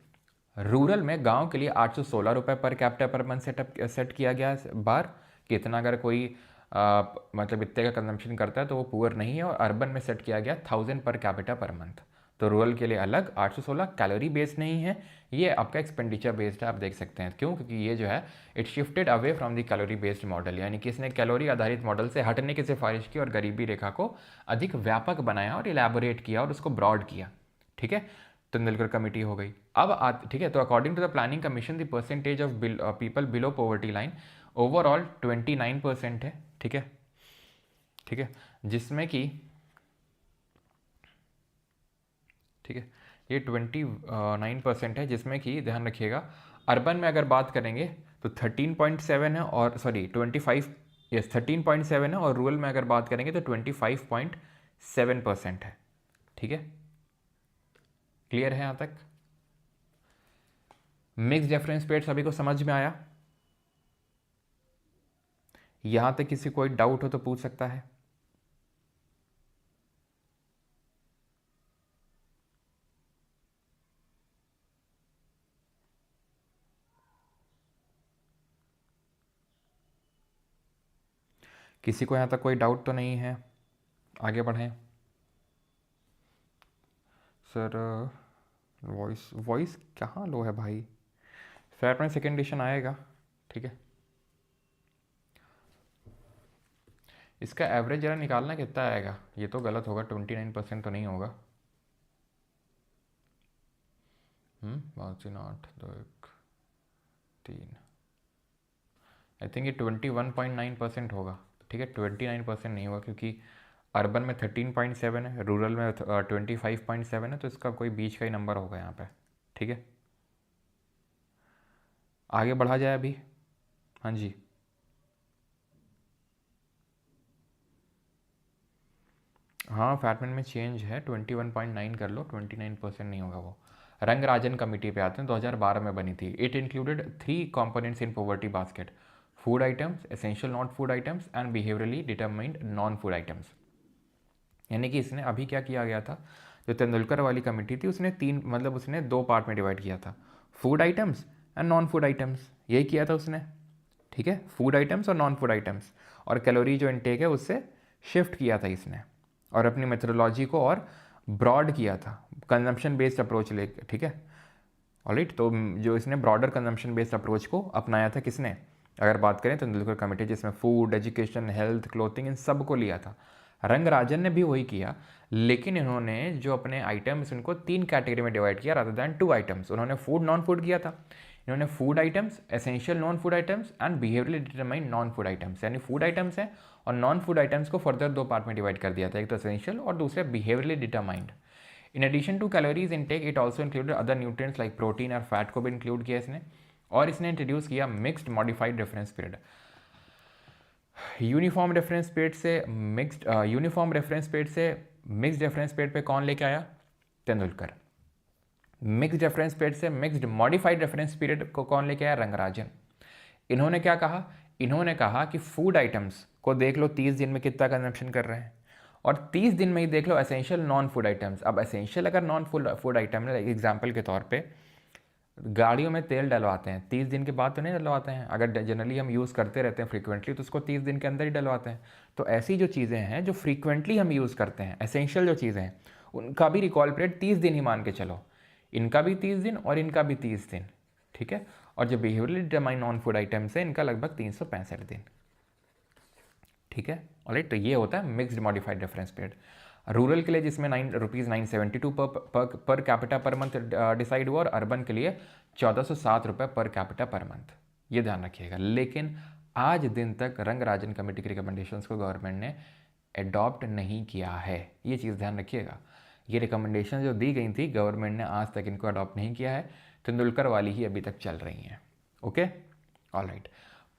रूरल में गांव के लिए 816 रुपये per capita per month set किया गया बार, कि इतना अगर कोई मतलब इतने का कंजम्पशन करता है तो वो पुअर नहीं है। और अर्बन में सेट किया गया 1000 पर कैपिटा पर मंथ। तो रूरल के लिए अलग 816 कैलोरी बेस्ड नहीं है, ये आपका एक्सपेंडिचर बेस्ड है, आप देख सकते हैं। क्यों? क्योंकि ये जो है it shifted away from the calorie based model, यानी कि इसने कैलोरी आधारित मॉडल से हटने की सिफारिश की और गरीबी रेखा को अधिक व्यापक बनाया और इलेबोरेट किया और उसको ब्रॉड किया, ठीक है। तेंदुलकर कमेटी हो गई। अब ठीक है, तो according to the planning commission the percentage of people below poverty line overall 29% है, ठीक है, ठीक है, जिसमें कि ठीक है ये 29% है, जिसमें कि ध्यान रखिएगा अर्बन में अगर बात करेंगे तो 13.7 है, और सॉरी 13.7 है, और रूरल में अगर बात करेंगे तो 25.7% है, ठीक है। क्लियर है यहाँ तक? मिक्स रेफरेंस पीरियड सभी को समझ में आया? यहां तक किसी कोई डाउट हो तो पूछ सकता है। किसी को यहां तक कोई डाउट तो नहीं है? आगे बढ़ें सर। वॉइस कहाँ लो है भाई? फेयर में सेकेंड एडिशन आएगा, ठीक है। इसका एवरेज जरा निकालना कितना आएगा? ये तो गलत होगा, 29% तो नहीं होगा। 5 3 8 2 1 3, आई थिंक ये 21.9% होगा, ठीक है। 29% नहीं होगा क्योंकि अर्बन में 13.7 है, रूरल में 25.7 है, तो इसका कोई बीच का ही नंबर होगा यहाँ पे, ठीक है। आगे बढ़ा जाए अभी? हाँ जी, हाँ फैटमेंट में चेंज है, 21.9 कर लो, 29% नहीं होगा वो। रंगराजन कमेटी पे आते हैं, 2012 में बनी थी। It included 3 components in poverty basket: food items, essential not food items and behaviourally determined non food items. यानी कि इसने अभी क्या किया गया था, जो तेंदुलकर वाली कमेटी थी उसने उसने 2 पार्ट में डिवाइड किया था, food items and non food items, यही किया था उसने, ठीक है। फूड आइटम्स और नॉन फूड आइटम्स, और कैलोरी जो इनटेक है उससे शिफ्ट किया था इसने, और अपनी मेथोडोलॉजी को और ब्रॉड किया था, कंजम्पशन बेस्ड अप्रोच लेके, ठीक है। ऑलराइट, तो जो इसने ब्रॉडर कंजम्पशन बेस्ड अप्रोच को अपनाया था किसने, अगर बात करें तेंदुलकर कमेटी, जिसमें फूड, एजुकेशन, हेल्थ, क्लोथिंग इन सब को लिया था। रंगराजन ने भी वही किया, लेकिन इन्होंने जो अपने आइटम्स उनको 3 कैटेगरी में डिवाइड किया रादर दैन 2 आइटम्स। उन्होंने फूड नॉन फूड किया था। इन्होंने food items, essential non food items and behaviourally determined non food items, यानी फूड आइटम्स हैं और नॉन फूड आइटम्स को फर्दर 2 पार्ट में डिवाइड कर दिया था, एक तो एसेंशियल और दूसरे behaviourally determined. In addition to calories intake it also included other nutrients like protein और फैट को भी इंक्लूड किया इसने। और इसने इंट्रोड्यूस किया mixed modified reference period. Uniform reference period से मिक्स्ड रेफरेंस पीरियड पे कौन लेके आया? तेंदुलकर। मिक्स्ड रेफरेंस पीरियड से मिक्स्ड मॉडिफाइड रेफरेंस पीरियड को कौन लेके आया? रंगराजन। इन्होंने क्या कहा? इन्होंने कहा कि फूड आइटम्स को देख लो 30 दिन में कितना कंजम्पशन कर रहे हैं, और 30 दिन में ही देख लो एसेंशियल नॉन फूड आइटम्स। अब एसेंशियल अगर नॉन फूड आइटम है, एग्जाम्पल के तौर पे गाड़ियों में तेल डलवाते हैं, 30 दिन के बाद तो नहीं डलवाते हैं। अगर जनरली हम यूज़ करते रहते हैं फ्रीक्वेंटली तो उसको 30 दिन के अंदर ही डलवाते हैं। तो ऐसी जो चीज़ें हैं जो फ्रीक्वेंटली हम यूज़ करते हैं, एसेंशियल जो चीज़ें हैं, उनका भी रिकॉल पीरियड 30 दिन ही मान के चलो। इनका भी 30 दिन और इनका भी 30 दिन, ठीक है। और जो behaviourally determined non food items है, इनका लगभग 365 दिन, ठीक है। ऑलराइट, तो ये होता है mixed modified reference period. Rural के लिए जिसमें ₹972 per capita per month decide हुआ, और अर्बन के लिए ₹1407 पर कैपिटा पर मंथ, ये ध्यान रखिएगा। लेकिन आज दिन तक रंगराजन कमेटी की रिकमेंडेशंस को गवर्नमेंट ने अडॉप्ट नहीं किया है, ये चीज़ ध्यान रखिएगा। ये रिकमेंडेशन जो दी गई थी गवर्नमेंट ने आज तक इनको अडॉप्ट नहीं किया है। तेंदुलकर वाली ही अभी तक चल रही हैं। Okay, alright.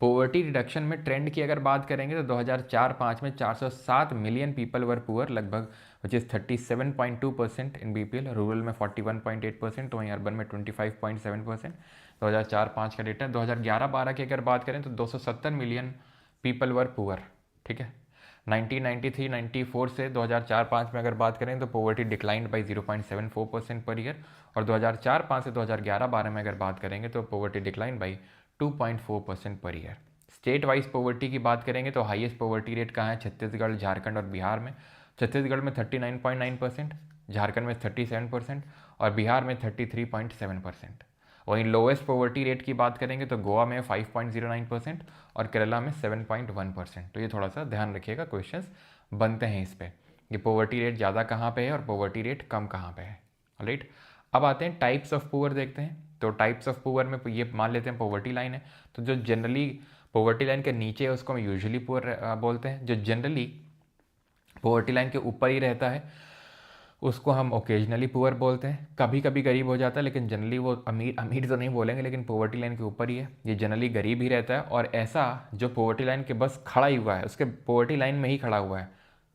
पॉवर्टी रिडक्शन में ट्रेंड की अगर बात करेंगे तो 2004-05 में 407 मिलियन पीपल वर पुअर, लगभग which is 37.2% in BPL. Rural में 41.8%, तो वहीं अर्बन में 25.7%। 2004-05 का डेटा है। 2011-12 की अगर बात करें तो 270 मिलियन पीपल वर पुअर, ठीक है। 1993-94 से 2004-05 में अगर बात करें तो poverty declined by 0.74% per year, और 2004-05 से 2011-12 में अगर बात करेंगे तो poverty decline by 2.4% per year. State wise poverty की बात करेंगे तो हाईएस्ट पॉवर्टी रेट कहाँ है? छत्तीसगढ़, झारखंड और बिहार में। छत्तीसगढ़ में 39.9%, झारखंड में 37% और बिहार में 33.7%। वहीं लोएस्ट पॉवर्टी रेट की बात करेंगे तो गोवा में 5.09% और केरला में 7.1%। तो ये थोड़ा सा ध्यान रखिएगा, क्वेश्चंस बनते हैं इस पर, ये पॉवर्टी रेट ज़्यादा कहाँ पे है और पॉवर्टी रेट कम कहाँ पे है। राइट, अब आते हैं टाइप्स ऑफ पुअर देखते हैं। तो टाइप्स ऑफ पुअर में ये मान लेते हैं पॉवर्टी लाइन है, तो जो जनरली पॉवर्टी लाइन के नीचे है उसको हम यूजुअली पुअर बोलते हैं। जो जनरली पॉवर्टी लाइन के ऊपर ही रहता है उसको हम ओकेजनली पुअर बोलते हैं। कभी कभी गरीब हो जाता है, लेकिन जनरली वो अमीर तो नहीं बोलेंगे, लेकिन पॉवर्टी लाइन के ऊपर ही है, ये जनरली गरीब ही रहता है। और ऐसा जो पॉवर्टी लाइन के बस खड़ा ही हुआ है, उसके पॉवर्टी लाइन में ही खड़ा हुआ है,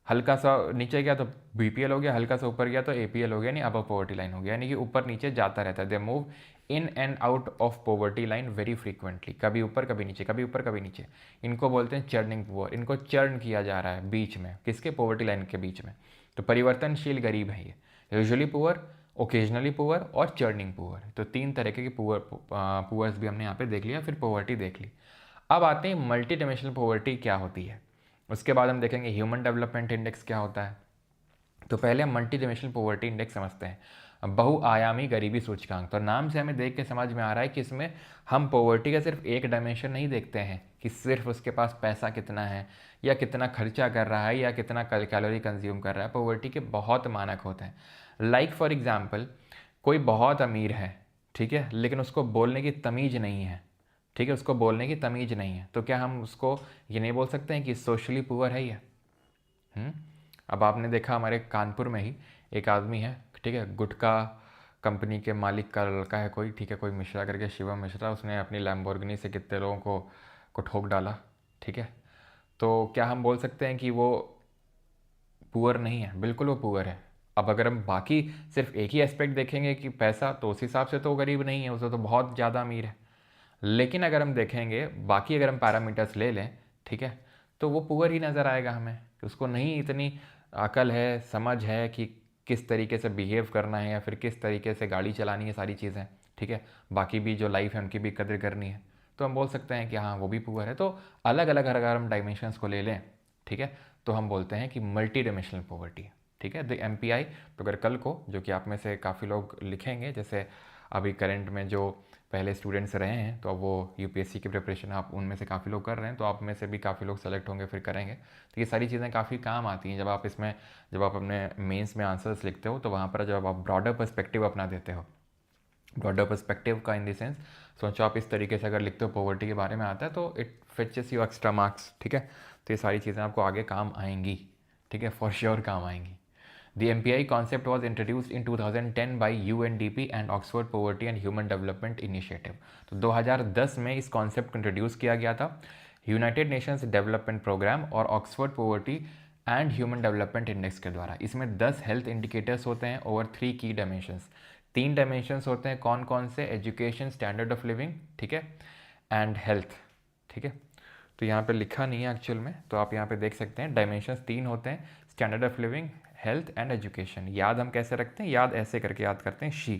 हल्का सा नीचे गया तो बीपीएल हो गया, हल्का सा ऊपर गया तो एपीएल हो गया, नहीं अब पॉवर्टी लाइन हो गया, यानी कि ऊपर नीचे जाता रहता है। They move in and out of poverty line very frequently, कभी ऊपर कभी नीचे, कभी ऊपर कभी नीचे। इनको बोलते हैं चर्निंग पुअर। इनको चर्न किया जा रहा है बीच में, किसके? पॉवर्टी लाइन के बीच में। तो परिवर्तनशील गरीब है ये, यूजुअली पुअर, ओकेजनली पुअर और चर्निंग पुअर। तो 3 तरह के पुअर्स भी हमने यहाँ पे देख लिया, फिर पॉवर्टी देख ली। अब आते हैं मल्टी डायमेंशनल पॉवर्टी क्या होती है, उसके बाद हम देखेंगे ह्यूमन डेवलपमेंट इंडेक्स क्या होता है। तो पहले हम मल्टी डायमेंशनल पॉवर्टी इंडेक्स समझते हैं, बहुआयामी गरीबी सूचकांक। तो नाम से हमें देख के समझ में आ रहा है कि इसमें हम पॉवर्टी का सिर्फ एक डायमेंशन नहीं देखते हैं कि सिर्फ उसके पास पैसा कितना है या कितना खर्चा कर रहा है या कितना कैलोरी कंज्यूम कर रहा है। पॉवर्टी के बहुत मानक होते हैं। लाइक फॉर एग्जाम्पल, कोई बहुत अमीर है, ठीक है, लेकिन उसको बोलने की तमीज़ नहीं है, ठीक है, उसको बोलने की तमीज़ नहीं है, तो क्या हम उसको ये नहीं बोल सकते हैं कि सोशली पुअर है ये? अब आपने देखा हमारे कानपुर में ही एक आदमी है, ठीक है, गुटखा कंपनी के मालिक का लड़का है कोई, ठीक है, कोई मिश्रा करके, शिवम मिश्रा, उसने अपनी लैम्बोर्गिनी से कितने लोगों को ठोक डाला, ठीक है। तो क्या हम बोल सकते हैं कि वो पुअर नहीं है? बिल्कुल वो पुअर है। अब अगर हम बाकी सिर्फ एक ही एस्पेक्ट देखेंगे कि पैसा, तो उस हिसाब से तो वो गरीब नहीं है, उसे तो बहुत ज़्यादा अमीर है। लेकिन अगर हम देखेंगे बाकी, अगर हम पैरामीटर्स ले लें, ठीक है, तो वो पुअर ही नज़र आएगा हमें, कि उसको नहीं इतनी अकल है, समझ है कि किस तरीके से बिहेव करना है या फिर किस तरीके से गाड़ी चलानी है, सारी चीज़ें, ठीक है, बाकी भी जो लाइफ है उनकी भी कदर करनी है, तो हम बोल सकते हैं कि हाँ वो भी पुअर है। तो अलग अलग अगर हम डायमेंशंस को ले लें, ठीक है, तो हम बोलते हैं कि मल्टी डायमेंशनल पॉवर्टी, ठीक है। द MPI, तो अगर कल को, जो कि आप में से काफ़ी लोग लिखेंगे, जैसे अभी करंट में जो पहले स्टूडेंट्स रहे हैं, तो अब वो यूपीएससी की प्रिपरेशन आप उनमें से काफ़ी लोग कर रहे हैं, तो आप में से भी काफ़ी लोग सेलेक्ट होंगे, फिर करेंगे। तो ये सारी चीज़ें काफ़ी काम आती हैं जब आप अपने मेंस में आंसर्स लिखते हो, तो वहाँ पर जब आप ब्रॉडर पर्सपेक्टिव अपना देते हो, ब्रॉडर पर्सपेक्टिव का इन द सेंस, सोचो आप इस तरीके से अगर लिखते हो, पॉवर्टी के बारे में आता है, तो इट फिचेस यू एक्स्ट्रा मार्क्स, ठीक है। तो ये सारी चीज़ें आपको आगे काम आएंगी, ठीक है, फॉर श्योर काम आएंगी। The MPI concept was introduced in 2010 by UNDP and Oxford Poverty and Human Development Initiative। तो 2010 में इस कॉन्सेप्ट को इंट्रोड्यूस किया गया था यूनाइटेड नेशंस डेवलपमेंट प्रोग्राम और Oxford poverty and human development index के द्वारा। इसमें 10 हेल्थ इंडिकेटर्स होते हैं ओवर 3 की डायमेंशंस। 3 डायमेंशंस होते हैं कौन कौन से? एजुकेशन, स्टैंडर्ड ऑफ लिविंग, ठीक है, एंड हेल्थ, ठीक है। तो यहाँ पे लिखा नहीं है एक्चुअल में, तो आप यहाँ पे देख सकते हैं डायमेंशंस 3 होते हैं, standard of living, health and education. याद हम कैसे रखते हैं? याद ऐसे करके याद करते हैं, she,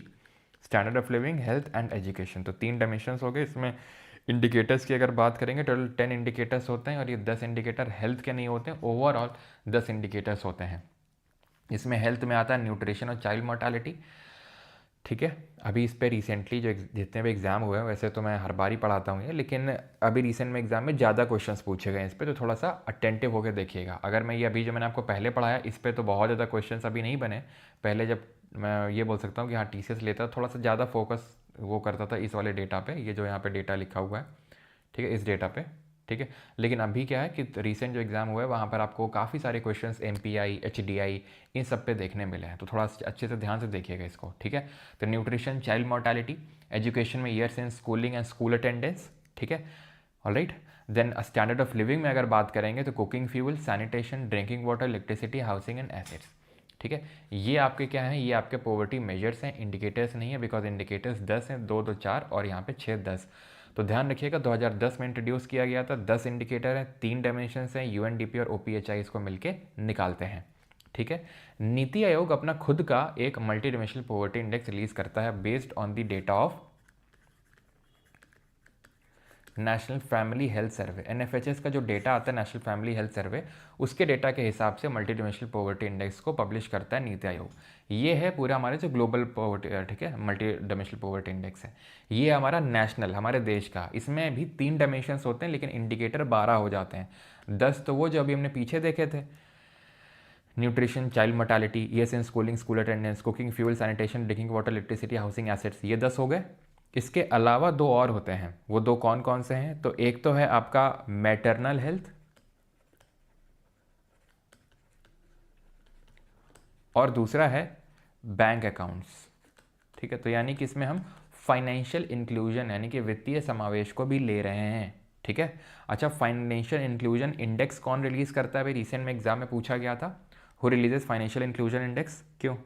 standard of living, health and education. तो 3 डायमेंशंस हो गए। इसमें इंडिकेटर्स की अगर बात करेंगे, टोटल 10 इंडिकेटर्स होते हैं और ये 10 इंडिकेटर हेल्थ के नहीं होते हैं, ओवरऑल 10 इंडिकेटर्स होते हैं। इसमें हेल्थ में आता है न्यूट्रिशन और चाइल्ड मोर्टालिटी, ठीक है। अभी इस पर रिसेंटली जो जितने भी एग्ज़ाम हुए हैं, वैसे तो मैं हर बार ही पढ़ाता हूँ ये, लेकिन अभी रिसेंट में एग्ज़ाम में ज़्यादा क्वेश्चंस पूछे गए हैं इस पर, तो थोड़ा सा अटेंटिव होकर देखिएगा। अगर मैं ये अभी जो मैंने आपको पहले पढ़ाया, इस पर तो बहुत ज़्यादा क्वेश्चंस अभी नहीं बने। पहले जब मैं ये बोल सकता हूँ कि हाँ टीसीएस लेता, थोड़ा सा ज़्यादा फोकस वो करता था इस वाले डेटा पे, ये जो यहाँ पे डेटा लिखा हुआ है, ठीक है, इस डेटा पे, ठीक है। लेकिन अभी क्या है कि रिसेंट जो एग्ज़ाम हुआ है वहाँ पर आपको काफ़ी सारे क्वेश्चंस एमपीआई, एचडीआई, इन सब पे देखने मिले हैं, तो थोड़ा अच्छे से ध्यान से देखिएगा इसको, ठीक है। तो न्यूट्रिशन, चाइल्ड मोर्टालिटी, एजुकेशन में years in schooling and school attendance, ठीक है, alright. Then standard of living में अगर बात करेंगे तो cooking fuel, sanitation, drinking water, electricity, housing and assets, ठीक है। ये आपके क्या हैं? ये आपके पॉवर्टी मेजर्स हैं, इंडिकेटर्स नहीं है, बिकॉज इंडिकेटर्स 10 हैं, 2 2 4 और यहाँ पे 6 10। तो ध्यान रखिएगा 2010 में इंट्रोड्यूस किया गया था, 10 इंडिकेटर हैं, 3 डायमेंशंस हैं, यूएनडीपी और ओपीएचआई इसको मिलके निकालते हैं, ठीक है। नीति आयोग अपना खुद का एक multi dimensional poverty index release करता है based on the data of national family health survey. NFHS का जो डेटा आता है, नेशनल फैमिली हेल्थ सर्वे, उसके डेटा के हिसाब से मल्टी डायमेंशनल पॉवर्टी इंडेक्स को पब्लिश करता है नीति आयोग। ये है पूरा हमारे जो ग्लोबल पॉवर्टी, ठीक है, मल्टी डायमेंशनल पॉवर्टी इंडेक्स है। ये हमारा नेशनल, हमारे देश का। इसमें भी 3 डायमेंशंस होते हैं, लेकिन इंडिकेटर 12 हो जाते हैं। 10 तो वो जो अभी हमने पीछे देखे थे, nutrition, child mortality, years in schooling, school attendance, cooking fuel, sanitation, drinking water, electricity, housing assets, ये 10 हो गए। इसके अलावा 2 और होते हैं, वो 2 कौन कौन से हैं? तो एक तो है आपका मैटरनल हेल्थ और दूसरा है बैंक अकाउंट्स, ठीक है। तो यानी कि इसमें हम फाइनेंशियल इंक्लूजन यानी कि वित्तीय समावेश को भी ले रहे हैं, ठीक है। अच्छा, फाइनेंशियल इंक्लूजन इंडेक्स कौन रिलीज करता है? भाई रिसेंट में एग्जाम में पूछा गया था, who releases financial inclusion index, क्यों?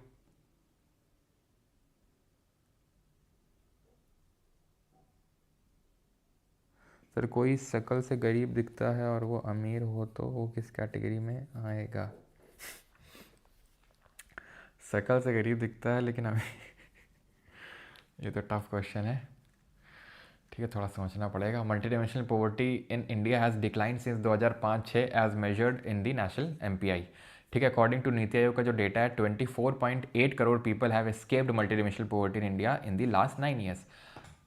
सर कोई शक्ल से गरीब दिखता है और वो अमीर हो तो वो किस कैटेगरी में आएगा? शक्ल से गरीब दिखता है लेकिन अमीर ये तो टफ क्वेश्चन है, ठीक है, थोड़ा सोचना पड़ेगा। Multidimensional poverty in India has decline since 2005-6 as measured in the national MPI, ठीक है। अकॉर्डिंग टू नीति आयोग का जो डेटा है, 24.8 crore people have escaped multi dimensional poverty in India in the last 9 years.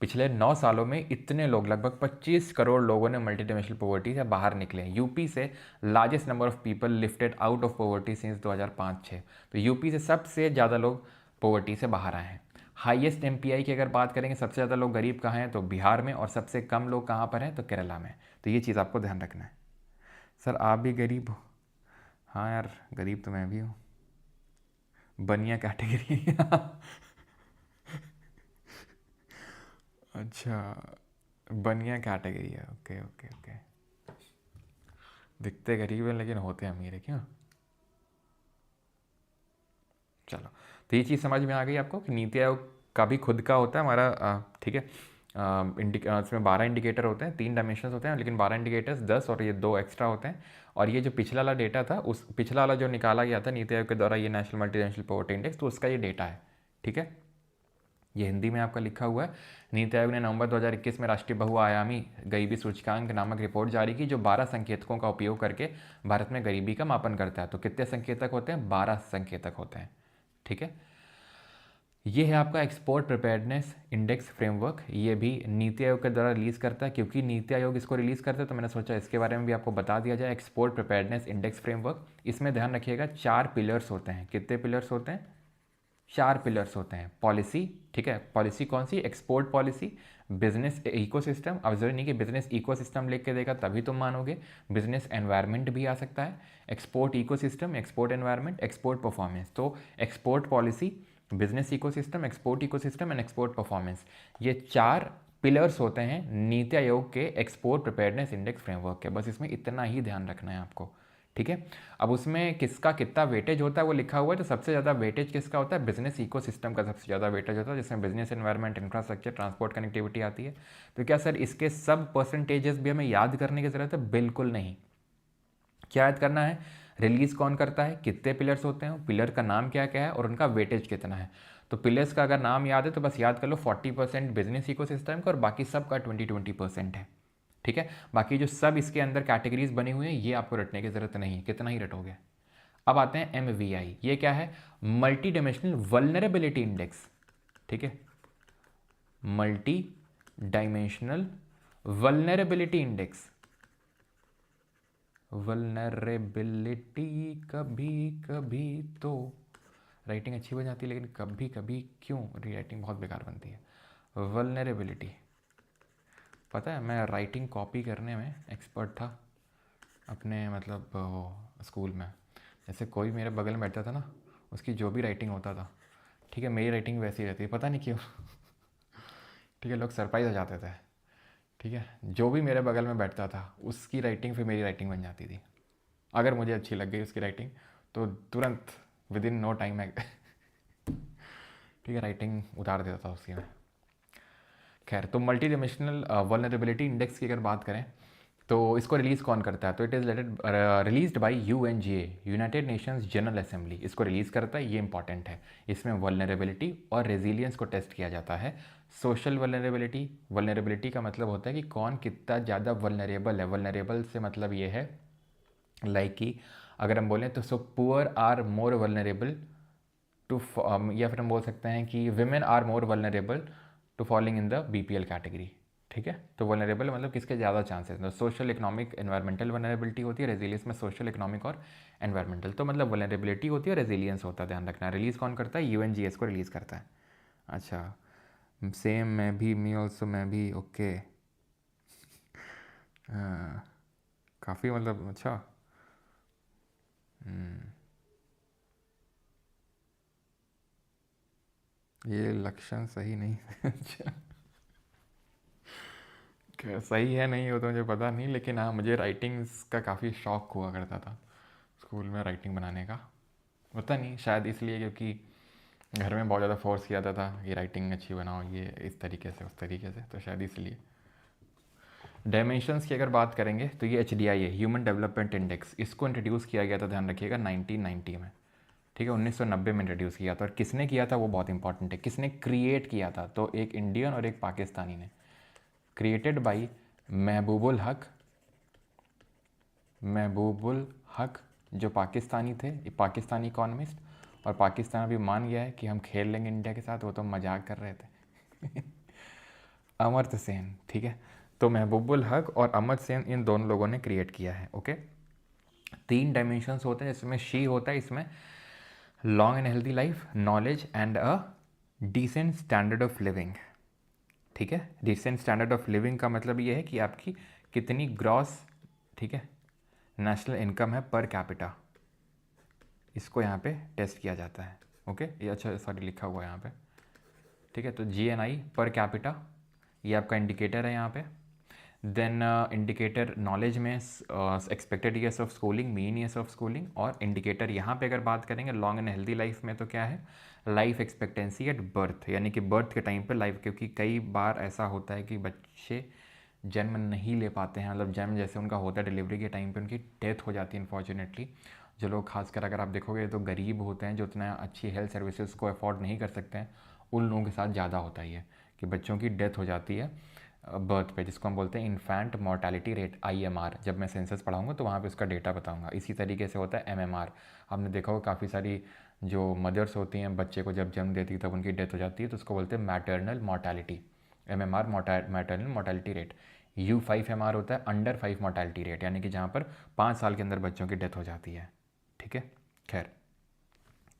पिछले 9 सालों में इतने लोग, लगभग 25 करोड़ लोगों ने मल्टी डायमेंशनल पॉवर्टी से बाहर निकले। यूपी से largest number of people lifted out of poverty since 2005-6। तो यूपी से सबसे ज़्यादा लोग पॉवर्टी से बाहर आए हैं। हाईएस्ट एमपीआई की अगर बात करेंगे, सबसे ज़्यादा लोग गरीब कहाँ हैं? तो बिहार में, और सबसे कम लोग कहाँ पर हैं? तो केरला में। तो ये चीज़ आपको ध्यान रखना है। सर आप भी गरीब हो? हाँ यार, गरीब तो मैं भी हूँ, बनिया कैटेगरी अच्छा, बनिया कैटेगरी है, ओके ओके ओके। दिखते गरीब हैं लेकिन होते अमीर है, क्यों? चलो, तो ये चीज़ समझ में आ गई आपको कि नीति आयोग का भी खुद का होता है हमारा, ठीक है। इसमें 12 इंडिकेटर होते हैं, 3 डायमेंशंस होते हैं, लेकिन 12 इंडिकेटर्स 10 और ये 2 एक्स्ट्रा होते हैं। और ये जो पिछला वाला डेटा था, उस पिछला वाला जो निकाला गया था नीति आयोग के द्वारा, ये national multi dimensional poverty index, तो उसका ये डेटा है, ठीक है। ये हिंदी में आपका लिखा हुआ है। नीति आयोग ने नवंबर 2021 में राष्ट्रीय बहुआयामी गरीबी सूचकांक नामक रिपोर्ट जारी की, जो 12 संकेतकों का उपयोग करके भारत में गरीबी का मापन करता है। तो कितने संकेतक होते हैं? 12 संकेतक होते हैं, ठीक है। ये है आपका एक्सपोर्ट प्रिपेयर्डनेस इंडेक्स फ्रेमवर्क। ये भी नीति आयोग के द्वारा रिलीज़ करता है। क्योंकि नीति आयोग इसको रिलीज़ करता है तो मैंने सोचा इसके बारे में भी आपको बता दिया जाए। एक्सपोर्ट प्रिपेयर्डनेस इंडेक्स फ्रेमवर्क, इसमें ध्यान रखिएगा 4 पिलर्स होते हैं। कितने पिलर्स होते हैं? 4 पिलर्स होते हैं। पॉलिसी, ठीक है, पॉलिसी कौन सी? एक्सपोर्ट पॉलिसी, बिजनेस इकोसिस्टम, अब जरूरी नहीं कि बिजनेस इकोसिस्टम लिख के देगा तभी तुम मानोगे, बिजनेस एनवायरनमेंट भी आ सकता है, export ecosystem, export environment, export performance. तो export policy, business ecosystem, export ecosystem and export performance, ये 4 पिलर्स होते हैं नीति आयोग के एक्सपोर्ट प्रिपेयर्डनेस इंडेक्स फ्रेमवर्क के। बस इसमें इतना ही ध्यान रखना है आपको, ठीक है। अब उसमें किसका कितना वेटेज होता है वो लिखा हुआ है। तो सबसे ज़्यादा वेटेज किसका होता है? बिजनेस इकोसिस्टम का सबसे ज़्यादा वेटेज होता है, जिसमें business environment, infrastructure, transport, connectivity आती है। तो क्या सर इसके सब परसेंटेजेस भी हमें याद करने की ज़रूरत है? बिल्कुल नहीं। क्या याद करना है? रिलीज़ कौन करता है, कितने पिलर्स होते हैं, पिलर का नाम क्या क्या है और उनका वेटेज कितना है। तो पिलर्स का अगर नाम याद है तो बस याद कर लो 40% बिजनेस इकोसिस्टम का और बाकी सब का 20% है, ठीक है। बाकी जो सब इसके अंदर कैटेगरीज बनी हुई हैं ये आपको रटने की ज़रूरत नहीं है, कितना ही रटोगे। अब आते हैं MVI। ये क्या है? मल्टी डायमेंशनल वल्नरेबिलिटी इंडेक्स, ठीक है, multi dimensional vulnerability index. Vulnerability, कभी कभी तो राइटिंग अच्छी बन जाती है लेकिन कभी कभी क्यों राइटिंग बहुत बेकार बनती है। वल्नरेबिलिटी, पता है मैं राइटिंग कॉपी करने में एक्सपर्ट था अपने मतलब स्कूल में। जैसे कोई मेरे बगल में बैठता था ना, उसकी जो भी राइटिंग होता था, ठीक है, मेरी राइटिंग वैसी रहती है, पता नहीं क्यों ठीक है, लोग सरप्राइज हो जाते थे, ठीक है। जो भी मेरे बगल में बैठता था उसकी राइटिंग फिर मेरी राइटिंग बन जाती थी। अगर मुझे अच्छी लग गई उसकी राइटिंग तो तुरंत विद इन नो टाइम मैं ठीक है राइटिंग उतार देता था उसकी में। खैर, तो मल्टी डायमेंशनल वल्नरेबिलिटी इंडेक्स की अगर बात करें तो इसको रिलीज़ कौन करता है? तो it is released by UNGA, United Nations general assembly, इसको रिलीज़ करता है। ये इंपॉर्टेंट है। इसमें वल्नरेबिलिटी और रेजिलियंस को टेस्ट किया जाता है। सोशल वल्नरेबिलिटी, वल्नरेबिलिटी का मतलब होता है कि कौन कितना ज़्यादा वल्नरेबल है। वल्नरेबल से मतलब ये है लाइक कि अगर हम बोलें तो so poor are more vulnerable to, या फिर हम बोल सकते हैं कि women are more vulnerable to falling in the BPL category, ठीक है। तो वल्नरेबल मतलब किसके ज़्यादा चांसेस, तो सोशल, इकोनॉमिक, एनवायरमेंटल वल्नरेबिलिटी होती है। रेजिलियंस में सोशल, इकोनॉमिक और एनवायरमेंटल, तो मतलब वल्नरेबिलिटी होती है, रेजिलियंस होता है, ध्यान रखना। रिलीज़ कौन करता है? UNGS को रिलीज़ करता है। अच्छा, सेम, मैं भी, मी ऑल्सो, मैं भी, ओके। काफ़ी मतलब अच्छा। ये लक्षण सही नहीं अच्छा, क्या सही है नहीं हो तो मुझे पता नहीं, लेकिन हाँ मुझे राइटिंग्स का काफ़ी शौक हुआ करता था स्कूल में, राइटिंग बनाने का। पता नहीं, शायद इसलिए क्योंकि घर में बहुत ज़्यादा फोर्स किया जाता था कि राइटिंग अच्छी बनाओ, ये इस तरीके से उस तरीके से, तो शायद इसलिए। डायमेंशंस की अगर बात करेंगे तो ये HDI है, ह्यूमन डेवलपमेंट इंडेक्स। इसको इंट्रोड्यूस किया गया था, ध्यान रखिएगा, 1990 में, ठीक है, 1990 में इंट्रोड्यूस किया था। और किसने किया था वो बहुत इंपॉर्टेंट है, किसने क्रिएट किया था? तो एक इंडियन और एक पाकिस्तानी ने। क्रिएटेड बाई महबूबुल हक, महबूबुल हक जो पाकिस्तानी थे, पाकिस्तानी इकोनॉमिस्ट। और पाकिस्तान अभी मान गया है कि हम खेल लेंगे इंडिया के साथ, वो तो मजाक कर रहे थे अमर्त्य सेन, ठीक है। तो महबूबुल हक और अमर्त्य सेन, इन दोनों लोगों ने क्रिएट किया है, ओके। 3 डायमेंशंस होते हैं जिसमें शी होता है, इसमें long and healthy life, knowledge and a decent standard of living, ठीक है। डिसेंट स्टैंडर्ड ऑफ लिविंग का मतलब ये है कि आपकी कितनी ग्रॉस, ठीक है, नेशनल इनकम है पर कैपिटा, इसको यहाँ पे टेस्ट किया जाता है, ओके। ये अच्छा सॉरी लिखा हुआ है यहाँ पे, ठीक है। तो GNI पर कैपिटा ये आपका इंडिकेटर है यहाँ पे। देन इंडिकेटर नॉलेज में expected years of schooling, mean years of schooling. और इंडिकेटर यहाँ पे अगर बात करेंगे लॉन्ग एंड हेल्दी लाइफ में तो क्या है? लाइफ एक्सपेक्टेंसी एट बर्थ, यानी कि बर्थ के टाइम पे लाइफ, क्योंकि कई बार ऐसा होता है कि बच्चे जन्म नहीं ले पाते हैं, मतलब जन्म जैसे उनका होता है डिलीवरी के टाइम पे उनकी डेथ हो जाती है अनफॉर्चुनेटली। जो लोग खासकर अगर आप देखोगे तो गरीब होते हैं, जो उतना अच्छी हेल्थ सर्विसेज को अफोर्ड नहीं कर सकते हैं, उन लोगों के साथ ज़्यादा होता ही है कि बच्चों की डेथ हो जाती है बर्थ पे, जिसको हम बोलते हैं इन्फेंट मोर्टेलिटी रेट, IMR। जब मैं सेंसस पढ़ाऊंगा तो वहाँ पे उसका डेटा बताऊंगा। इसी तरीके से होता है MMR। आपने देखा होगा काफ़ी सारी जो मदर्स होती हैं बच्चे को जब जन्म देती है तब उनकी डेथ हो जाती है, तो उसको बोलते हैं maternal mortality, MMR maternal mortality rate. U5MR होता है अंडर 5 मोर्टालिटी रेट, यानी कि जहाँ पर 5 साल के अंदर बच्चों की डेथ हो जाती है। ठीक है, खैर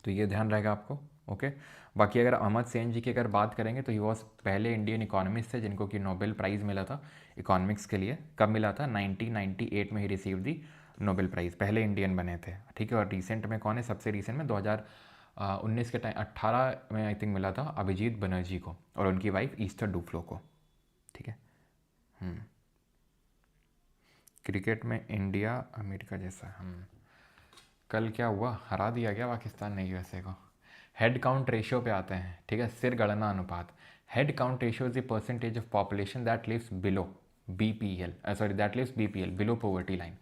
तो ये ध्यान रहेगा आपको। ओके, बाकी अगर अहमद सेन जी की अगर बात करेंगे तो ही वॉज पहले इंडियन इकोनॉमिस्ट थे जिनको कि नोबेल प्राइज़ मिला था इकोनॉमिक्स के लिए। कब मिला था? 1998 में ही रिसीव दी नोबेल प्राइज़, पहले इंडियन बने थे। ठीक है, और रिसेंट में कौन है? सबसे रिसेंट में 2019 के टाइम 18 में आई थिंक मिला था अभिजीत बनर्जी को और उनकी वाइफ ईस्टर डुफ्लो को। ठीक है, क्रिकेट में इंडिया अमेरिका जैसा। कल क्या हुआ? हरा दिया गया पाकिस्तान ने यूएसए को। हेड काउंट रेशियो पे आते हैं। ठीक है, सिर गणना अनुपात। Head count ratio is the percentage of population that lives below BPL, below poverty line.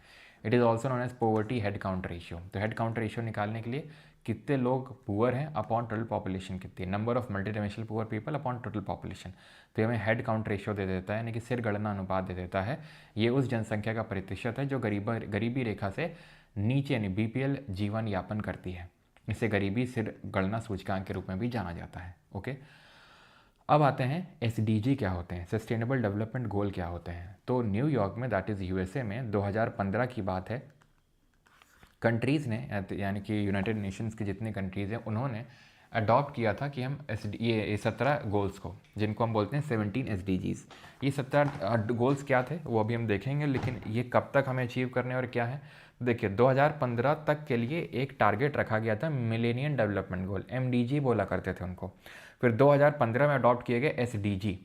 It is also known as poverty head count ratio. तो हेड काउंट रेशियो निकालने के लिए कितने लोग पुअर हैं अपॉन टोटल पॉपुलेशन कितनी है, number of multidimensional poor people upon total population. तो ये हमें हेड काउंट रेशियो दे देता है, यानी कि सिर गणना अनुपात दे देता है। ये उस जनसंख्या का प्रतिशत है जो गरीबी रेखा से नीचे यानी BPL जीवन यापन करती है। इसे गरीबी सिर गणना सूचकांक के रूप में भी जाना जाता है। ओके, अब आते हैं SDG क्या होते हैं, सस्टेनेबल डेवलपमेंट गोल क्या होते हैं। तो न्यूयॉर्क में दैट इज़ USA में 2015 की बात है, कंट्रीज़ ने यानी कि यूनाइटेड नेशंस की जितनी कंट्रीज़ हैं उन्होंने अडॉप्ट किया था कि हम ये 17 गोल्स को, जिनको हम बोलते हैं 17 SDGs, ये 17 गोल्स क्या थे वो अभी हम देखेंगे, लेकिन ये कब तक हमें अचीव करने और क्या है। देखिए 2015 तक के लिए एक टारगेट रखा गया था, मिलेनियम डेवलपमेंट गोल, MDG बोला करते थे उनको। फिर 2015 में अडॉप्ट किए गए SDG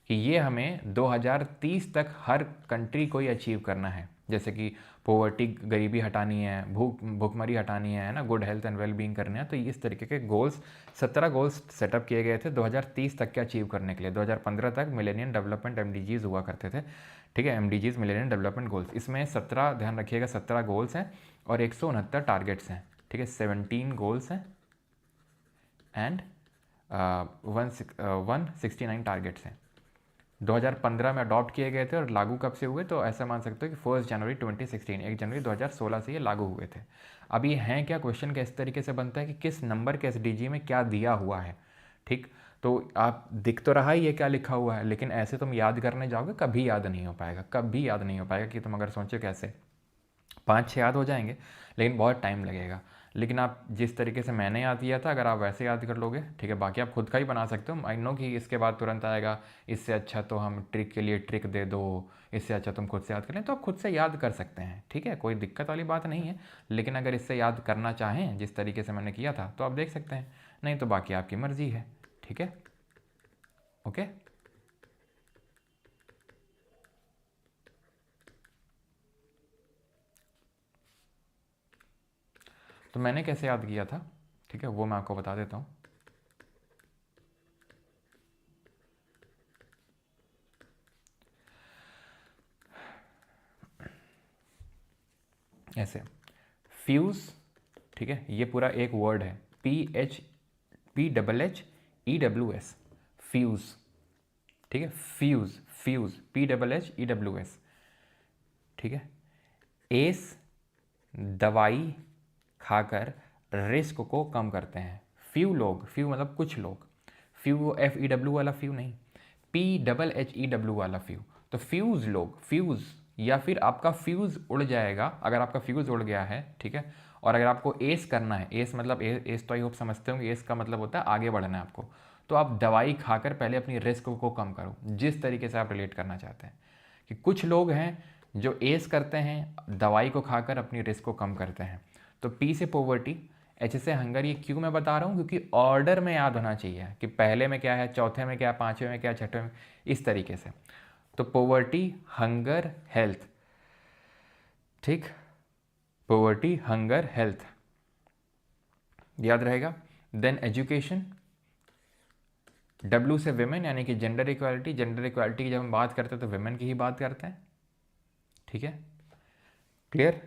कि ये हमें 2030 तक हर कंट्री को ही अचीव करना है। जैसे कि पॉवर्टी, गरीबी हटानी है, भूखमरी हटानी है ना, good health and well being करने हैं। तो इस तरीके के गोल्स 17 गोल्स सेटअप किए गए थे 2030 तक के अचीव करने के लिए। 2015 तक मिलेनियम डेवलपमेंट MDGs हुआ करते थे। ठीक है, MDGs मिलेनियम डेवलपमेंट गोल्स, इसमें 17, ध्यान रखिएगा 17 गोल्स हैं और 169 टारगेट्स हैं। ठीक है, 17 गोल्स हैं एंड 169 टारगेट्स हैं। 2015 में अडॉप्ट किए गए थे और लागू कब से हुए? तो ऐसा मान सकते हो कि 1 जनवरी 2016, 1 जनवरी 2016 से ये लागू हुए थे। अब ये हैं क्या? क्वेश्चन का इस तरीके से बनता है कि किस नंबर के SDG में क्या दिया हुआ है। ठीक, तो आप दिख तो रहा ही ये क्या लिखा हुआ है, लेकिन ऐसे तुम याद करने जाओगे कभी याद नहीं हो पाएगा, कभी याद नहीं हो पाएगा। कि तुम अगर सोचो कैसे 5-6 याद हो जाएंगे, लेकिन बहुत टाइम लगेगा। लेकिन आप जिस तरीके से मैंने याद किया था अगर आप वैसे याद कर लोगे, ठीक है, बाकी आप खुद का ही बना सकते हो। आई नो कि इसके बाद तुरंत आएगा इससे अच्छा तो हम ट्रिक के लिए ट्रिक दे दो, इससे अच्छा तुम खुद से याद कर लें, तो आप खुद से याद कर सकते हैं। ठीक है, कोई दिक्कत वाली बात नहीं है। लेकिन अगर इससे याद करना चाहें जिस तरीके से मैंने किया था तो आप देख सकते हैं, नहीं तो बाकी आपकी मर्जी है। ठीक है, ओके। तो मैंने कैसे याद किया था, ठीक है, वो मैं आपको बता देता हूँ। ऐसे फ्यूज़, ठीक है, ये पूरा एक वर्ड है, PHPHEWS, फ्यूज़। ठीक है, फ्यूज़, PHHEWS। ठीक है, एस दवाई खाकर रिस्क को कम करते हैं। फ्यू लोग, फ्यू मतलब कुछ लोग, फ्यू FEW वाला फ्यू नहीं, PHHEW वाला फ्यू। तो फ्यूज़ लोग, फ्यूज़, या फिर आपका फ्यूज़ उड़ जाएगा अगर आपका फ्यूज़ उड़ गया है। ठीक है, और अगर आपको एस करना है, एस मतलब एस तो आई होप समझते होंगे, एस का मतलब होता है आगे बढ़ना है आपको, तो आप दवाई खाकर पहले अपनी रिस्क को कम करो, जिस तरीके से आप रिलेट करना चाहते हैं। कि कुछ लोग हैं जो एस करते हैं, दवाई को खाकर अपनी रिस्क को कम करते हैं। तो P से पॉवर्टी, H से हंगर, ये क्यों मैं बता रहा हूँ? क्योंकि ऑर्डर में याद होना चाहिए कि पहले में क्या है, चौथे में क्या, पाँचवें में क्या, छठवें में, इस तरीके से। तो पॉवर्टी, हंगर, हेल्थ। ठीक, पॉवर्टी, हंगर, हेल्थ याद रहेगा। देन एजुकेशन, W से विमेन यानी कि जेंडर इक्वालिटी। जेंडर इक्वालिटी की जब हम बात करते हैं तो विमेन की ही बात करते हैं। ठीक है, क्लियर।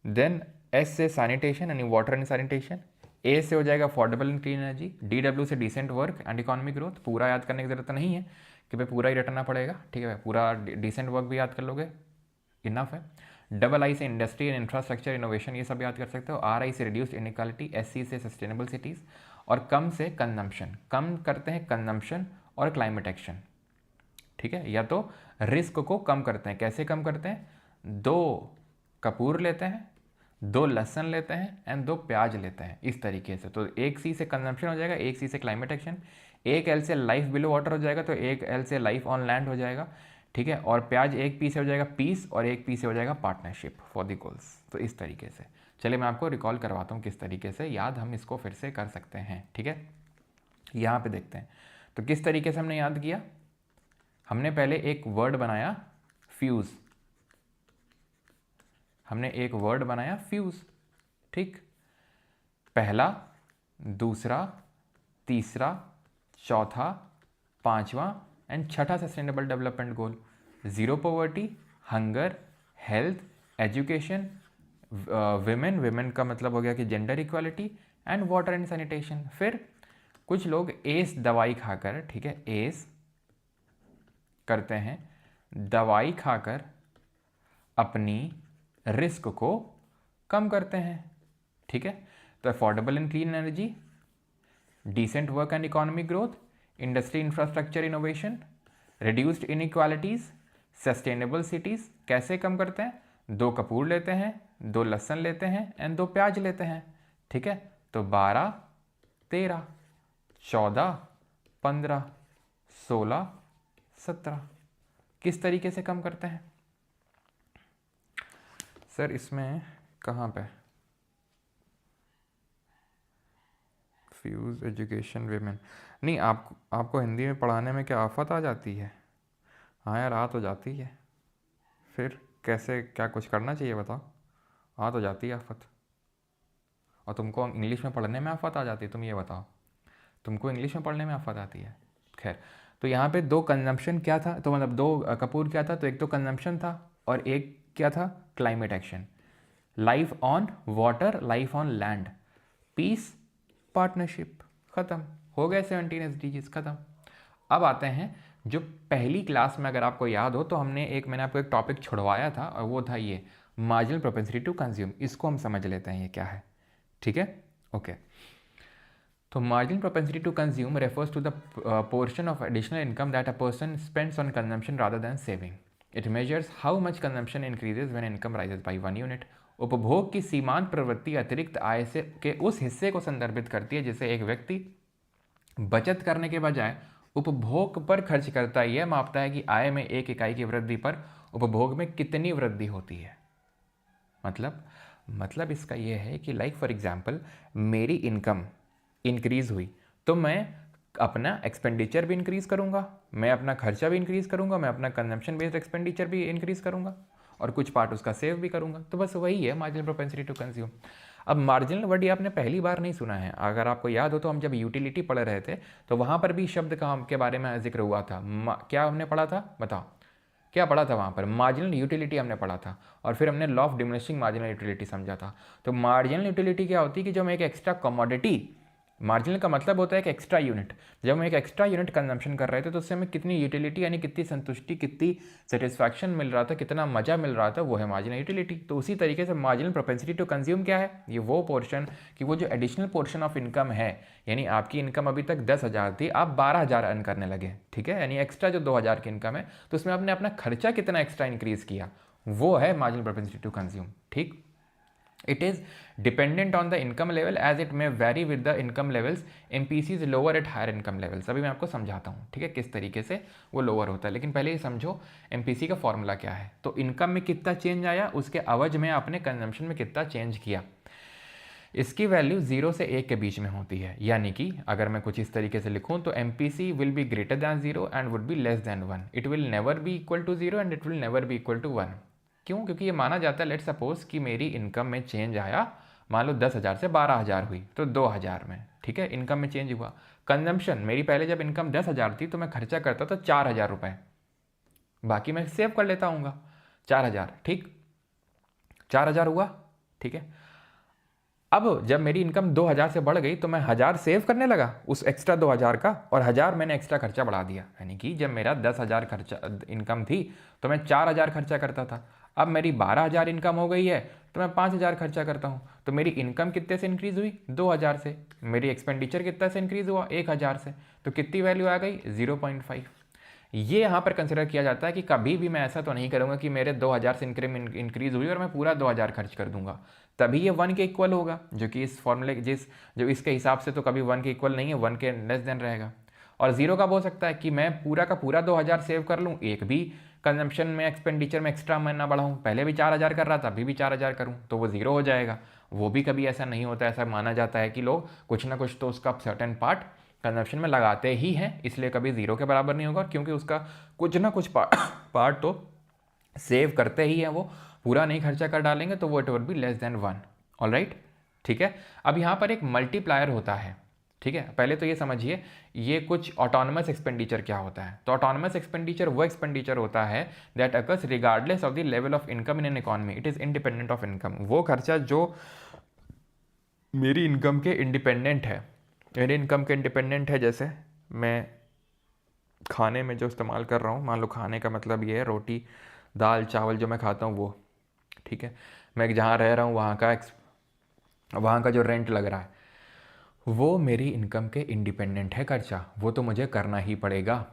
देन S से सैनिटेशन यानी वाटर एंड सैनिटेशन। A से हो जाएगा affordable and clean energy. DW से decent work and economic growth. पूरा याद करने की जरूरत नहीं है कि भाई पूरा ही रटना पड़ेगा, ठीक है, पूरा डिसेंट वर्क भी याद कर लोगे, इनफ है। डबल आई से इंडस्ट्री एंड इंफ्रास्ट्रक्चर इनोवेशन, ये सब याद कर सकते हो। आर आई से रिड्यूस्ड इनइक्वालिटी, एस सी से सस्टेनेबल सिटीज़, और कम से कंजम्पशन, कम करते हैं कंजम्पशन और क्लाइमेट एक्शन, ठीक है। या तो रिस्क को कम करते हैं, कैसे कम करते हैं, 2 कपूर लेते हैं, 2 लहसुन लेते हैं एंड 2 प्याज लेते हैं, इस तरीके से। तो 1 सी से कंजम्पशन हो जाएगा, 1 सी से क्लाइमेट एक्शन, 1 एल से लाइफ बिलो वाटर हो जाएगा, तो 1 एल से लाइफ ऑन लैंड हो जाएगा, ठीक है। और प्याज 1 पी से हो जाएगा पीस, और 1 पी से हो जाएगा पार्टनरशिप फॉर द गोल्स। तो इस तरीके से चलिए मैं आपको रिकॉल करवाता हूँ किस तरीके से याद हम इसको फिर से कर सकते हैं, ठीक है। यहाँ पे देखते हैं तो किस तरीके से हमने याद किया। हमने पहले एक वर्ड बनाया फ्यूज़, हमने एक वर्ड बनाया फ्यूज़, ठीक। पहला, दूसरा, तीसरा, चौथा, पांचवा एंड छठा sustainable development goal, 0 poverty, hunger, health, education, women का मतलब हो गया कि gender equality, and water and sanitation. फिर कुछ लोग एस दवाई खाकर, ठीक है, एस करते हैं, दवाई खाकर अपनी रिस्क को कम करते हैं, ठीक है। तो affordable and clean energy, decent work and economic growth, industry infrastructure innovation, reduced inequalities, sustainable cities. कैसे कम करते हैं, 2 कपूर लेते हैं, 2 लहसुन लेते हैं एंड 2 प्याज लेते हैं, ठीक है। तो 12, 13, 14, 15, 16, 17 किस तरीके से कम करते हैं सर? इसमें कहाँ पे फ्यूज़, एजुकेशन, विमेन, नहीं आपको हिंदी में पढ़ाने में क्या आफत आ जाती है? हाँ यार, आ तो जाती है, फिर कैसे, क्या कुछ करना चाहिए बताओ? आ तो जाती है आफत, और तुमको इंग्लिश में पढ़ने में आफत आ जाती है, तुम ये बताओ, तुमको इंग्लिश में पढ़ने में आफत आती है। खैर, तो यहाँ पे 2 कंजम्पशन क्या था, तो मतलब 2 कपूर क्या था, तो एक तो कंजम्पशन था और एक क्या था, climate action, life on water, life on land, peace, partnership. ख़त्म हो गए 17 SDGs, ख़त्म। अब आते हैं जो पहली क्लास में, अगर आपको याद हो तो मैंने आपको एक टॉपिक छुड़वाया था, और वो था ये मार्जिनल प्रोपेंसिटी टू कंज्यूम। इसको हम समझ लेते हैं ये क्या है, ठीक है, ओके। तो marginal propensity to consume refers to the portion of additional income that a person spends on consumption rather than saving. It measures how much consumption increases when income rises by 1 unit. उपभोग की सीमांत प्रवृत्ति अतिरिक्त आय से के उस हिस्से को संदर्भित करती है जिसे एक व्यक्ति बचत करने के बजाय उपभोग पर खर्च करता है। यह मापता है कि आय में 1 इकाई की वृद्धि पर उपभोग में कितनी वृद्धि होती है। मतलब इसका यह है कि लाइक फॉर एग्जाम्पल, मेरी इनकम इंक्रीज़ हुई तो मैं अपना एक्सपेंडिचर भी इंक्रीज़ करूँगा, मैं अपना खर्चा भी इंक्रीज़ करूँगा, मैं अपना कंजम्पशन बेस्ड एक्सपेंडिचर भी इंक्रीज़ करूँगा, और कुछ पार्ट उसका सेव भी करूँगा। तो बस वही है मार्जिनल प्रोपेंसिटी टू कंज्यूम। अब मार्जिनल वर्ड ये आपने पहली बार नहीं सुना है। अगर आपको याद हो तो हम जब यूटिलिटी पढ़ रहे थे तो वहाँ पर भी शब्द का के बारे में जिक्र हुआ था। क्या हमने पढ़ा था, बताओ क्या पढ़ा था वहाँ पर? मार्जिनल यूटिलिटी हमने पढ़ा था, और फिर हमने law of diminishing marginal utility समझा था। तो मार्जिनल यूटिलिटी क्या होती है कि जब हम एक एक्स्ट्रा कमोडिटी, मार्जिनल का मतलब होता है कि एक्स्ट्रा यूनिट, जब हम एक एक्स्ट्रा यूनिट कंजम्पशन कर रहे थे तो उससे हमें कितनी यूटिलिटी यानी कितनी संतुष्टि, कितनी सेटिस्फैक्शन मिल रहा था, कितना मज़ा मिल रहा था, वो है मार्जिनल यूटिलिटी। तो उसी तरीके से मार्जिनल प्रोपेंसिटी टू कंज्यूम क्या है, ये वो पोर्शन कि वो जो एडिशनल पोर्शन ऑफ इनकम है, यानी आपकी इनकम अभी तक 10,000 थी, आप 12,000 अर्न करने लगे, ठीक है, यानी एक्स्ट्रा जो 2,000 की इनकम है तो उसमें आपने अपना खर्चा कितना एक्स्ट्रा इंक्रीज़ किया, वो है मार्जिनल प्रोपेंसिटी टू कंज्यूम, ठीक। It is dependent on the income level as it may vary with the income levels. MPC is lower at higher income levels. अभी मैं आपको समझाता हूँ, ठीक है, किस तरीके से वो लोअर होता है। लेकिन पहले ये समझो MPC का फॉर्मूला क्या है। तो इनकम में कितना चेंज आया, उसके अवज में आपने कंजम्पशन में कितना चेंज किया, इसकी वैल्यू 0 से 1 के बीच में होती है। यानी कि अगर मैं कुछ इस तरीके से लिखूँ तो MPC will be greater than 0 and would be less than 1। It will never be equal to 0 and it will never be equal to 1। क्यों? क्योंकि ये माना जाता है, लेट सपोज कि मेरी इनकम में चेंज आया, मान लो 10,000 से 12,000 हुई तो 2,000 में, ठीक है, इनकम में चेंज हुआ। कंजम्पशन, मेरी पहले जब इनकम 10,000 थी तो मैं खर्चा करता था 4,000 रुपये, बाकी मैं सेव कर लेता हूँ 4,000, ठीक, 4,000 हुआ, ठीक है। अब जब मेरी इनकम 2,000 से बढ़ गई तो मैं 1,000 सेव करने लगा उस एक्स्ट्रा 2,000 का, और 1,000 मैंने एक्स्ट्रा खर्चा बढ़ा दिया। यानी कि जब मेरा 10,000 खर्चा इनकम थी तो मैं 4,000 खर्चा करता था, अब मेरी 12,000 इनकम हो गई है तो मैं 5,000 खर्चा करता हूँ, तो मेरी इनकम कितने से इंक्रीज़ हुई? 2,000 से। मेरी एक्सपेंडिचर कितना से इंक्रीज़ हुआ? 1,000 से। तो कितनी वैल्यू आ गई? 0.5। ये यहाँ पर कंसिडर किया जाता है कि कभी भी मैं ऐसा तो नहीं करूँगा कि मेरे 2,000 से इंक्रीज़ हुई और मैं पूरा 2,000 खर्च कर दूंगा, तभी ये 1 के इक्वल होगा, जो कि इस फॉर्मूले जो इसके हिसाब से तो कभी 1 के इक्वल नहीं है, 1 के लेस देन रहेगा। और ज़ीरो कब हो सकता है? कि मैं पूरा का पूरा 2,000 सेव कर लूँ, एक भी कंजम्पशन में एक्सपेंडिचर में एक्स्ट्रा मैं ना बढ़ाऊँ, पहले भी 4,000 कर रहा था, अभी भी 4,000 करूँ, तो वो ज़ीरो हो जाएगा। वो भी कभी ऐसा नहीं होता, ऐसा माना जाता है कि लोग कुछ ना कुछ तो उसका सर्टेन पार्ट कंजम्पशन में लगाते ही हैं, इसलिए कभी ज़ीरो के बराबर नहीं होगा, क्योंकि उसका कुछ ना कुछ पार्ट तो सेव करते ही हैं, वो पूरा नहीं खर्चा कर डालेंगे, तो वो it will be less than 1। Alright, ठीक है। अब यहाँ पर एक मल्टीप्लायर होता है, ठीक है। पहले तो ये समझिए ये कुछ ऑटोनमस एक्सपेंडिचर क्या होता है। तो ऑटोनमस एक्सपेंडिचर वो एक्सपेंडिचर होता है that occurs regardless of the level of income in an economy, it is independent of income. वो खर्चा जो मेरी इनकम के इंडिपेंडेंट है, मेरी इनकम के इंडिपेंडेंट है, जैसे मैं खाने में जो इस्तेमाल कर रहा हूँ, मान लो खाने का मतलब ये है रोटी दाल चावल जो मैं खाता हूँ वो, ठीक है। मैं जहाँ रह रहा हूँ वहाँ का जो रेंट लग रहा है वो मेरी इनकम के इंडिपेंडेंट है खर्चा, वो तो मुझे करना ही पड़ेगा,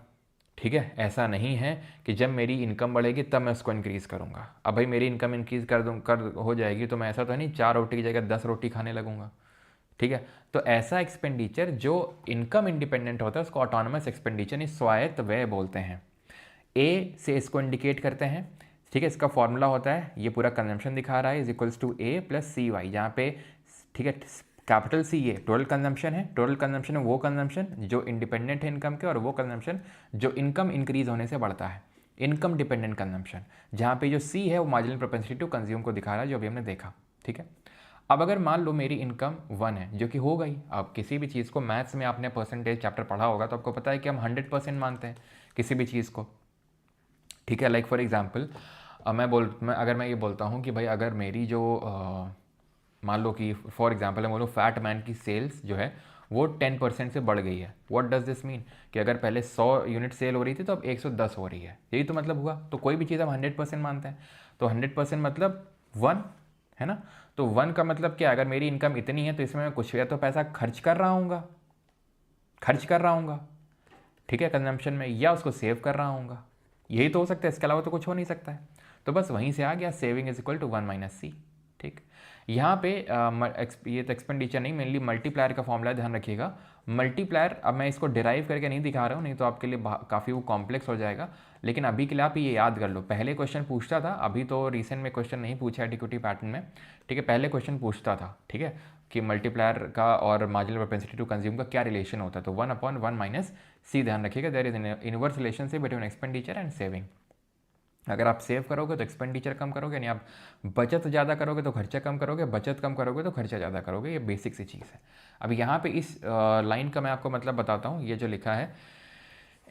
ठीक है। ऐसा नहीं है कि जब मेरी इनकम बढ़ेगी तब मैं उसको इंक्रीज़ करूँगा। अब भाई मेरी इनकम इंक्रीज़ कर हो जाएगी तो मैं ऐसा तो नहीं 4 रोटी की जगह 10 रोटी खाने लगूंगा, ठीक है। तो ऐसा एक्सपेंडिचर जो इनकम इंडिपेंडेंट होता है उसको ऑटोनमस एक्सपेंडिचर यानी स्वायत्त व्यय बोलते हैं। ए से इसको इंडिकेट करते हैं, ठीक है। इसका फॉर्मूला होता है, ये पूरा कंजम्पशन दिखा रहा है, is equals to A plus C Y, जहाँ पे ठीक है कैपिटल सी ये टोटल कंजम्पशन है। टोटल कंजम्पशन है वो कंजम्पशन जो इंडिपेंडेंट है इनकम के, और वो कंजम्पशन जो इनकम इंक्रीज होने से बढ़ता है, इनकम डिपेंडेंट कंजम्पशन। जहाँ पे जो सी है वो मार्जिनल प्रोपेंसिटी टू कंज्यूम को दिखा रहा है, जो अभी हमने देखा, ठीक है। अब अगर मान लो मेरी इनकम 1 है, जो कि हो गई, अब किसी भी चीज़ को मैथ्स में आपने परसेंटेज चैप्टर पढ़ा होगा तो आपको पता है कि हम 100% मानते हैं किसी भी चीज़ को, ठीक है। लाइक फॉर एग्जांपल अगर मैं ये बोलता हूँ कि भाई अगर मेरी जो मान लो कि फॉर एग्जांपल मैं बोलूँ फैट मैन की सेल्स जो है वो 10% से बढ़ गई है। What does this mean? कि अगर पहले 100 यूनिट सेल हो रही थी तो अब 110 हो रही है, यही तो मतलब हुआ। तो कोई भी चीज़ हम 100% मानते हैं, तो 100% मतलब 1 है ना। तो 1 का मतलब क्या? अगर मेरी इनकम इतनी है तो इसमें मैं कुछ या तो पैसा खर्च कर रहा हूँगा, ठीक है, कंजम्पशन में, या उसको सेव कर रहा हूँगा, यही तो हो सकता है, इसके अलावा तो कुछ हो नहीं सकता है। तो बस वहीं से आ गया saving is equal to 1 minus C, ठीक। यहाँ पे ये तो एक्सपेंडिचर नहीं, मेनली मल्टीप्लायर का फॉर्मूला ध्यान रखिएगा। मल्टीप्लायर अब मैं इसको डिराइव करके नहीं दिखा रहा हूँ, नहीं तो आपके लिए काफ़ी वो कॉम्प्लेक्स हो जाएगा, लेकिन अभी के लिए आप ये याद कर लो। पहले क्वेश्चन पूछता था, अभी तो रिसेंट में क्वेश्चन नहीं पूछा एडिक्यूटिव पैटर्न में, ठीक है। पहले क्वेश्चन पूछता था, ठीक है, कि मल्टीप्लायर का और मार्जिनल प्रोपेंसिटी टू कंज्यूम का क्या रिलेशन होता है, तो 1/1 माइनस सी ध्यान रखिएगा। There is inverse relationship between expenditure and saving. अगर आप सेव करोगे तो एक्सपेंडिचर कम करोगे, यानी आप बचत ज़्यादा करोगे तो खर्चा कम करोगे, बचत कम करोगे तो खर्चा ज़्यादा करोगे, ये बेसिक सी चीज़ है। अब यहाँ पे इस लाइन का मैं आपको मतलब बताता हूँ, ये जो लिखा है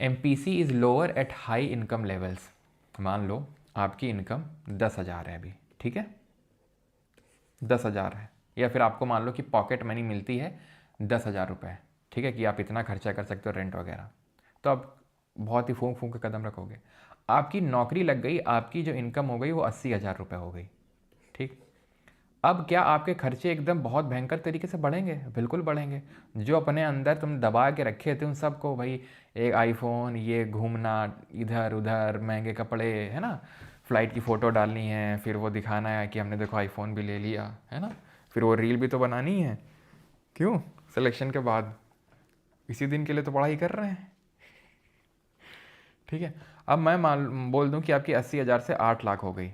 MPC is lower at high income levels. मान लो आपकी इनकम 10,000 है अभी, ठीक है, 10,000 है, या फिर आपको मान लो कि पॉकेट मनी मिलती है 10,000 रुपये, ठीक है, कि आप इतना खर्चा कर सकते हो रेंट वगैरह, तो आप बहुत ही फूंक फूंक के कदम रखोगे। आपकी नौकरी लग गई, आपकी जो इनकम हो गई वो 80,000 रुपये हो गई, ठीक। अब क्या आपके खर्चे एकदम बहुत भयंकर तरीके से बढ़ेंगे? बिल्कुल बढ़ेंगे। जो अपने अंदर तुम दबा के रखे थे उन सबको, भाई एक आईफोन, ये घूमना इधर उधर, महंगे कपड़े, है ना, फ़्लाइट की फ़ोटो डालनी है, फिर वो दिखाना है कि हमने देखो आईफोन भी ले लिया, है ना, फिर वो रील भी तो बनानी है, क्यों? सिलेक्शन के बाद, इसी दिन के लिए तो पढ़ाई कर रहे हैं, ठीक है। अब मैं बोल दूं कि आपकी 80,000 से 8 लाख हो गई।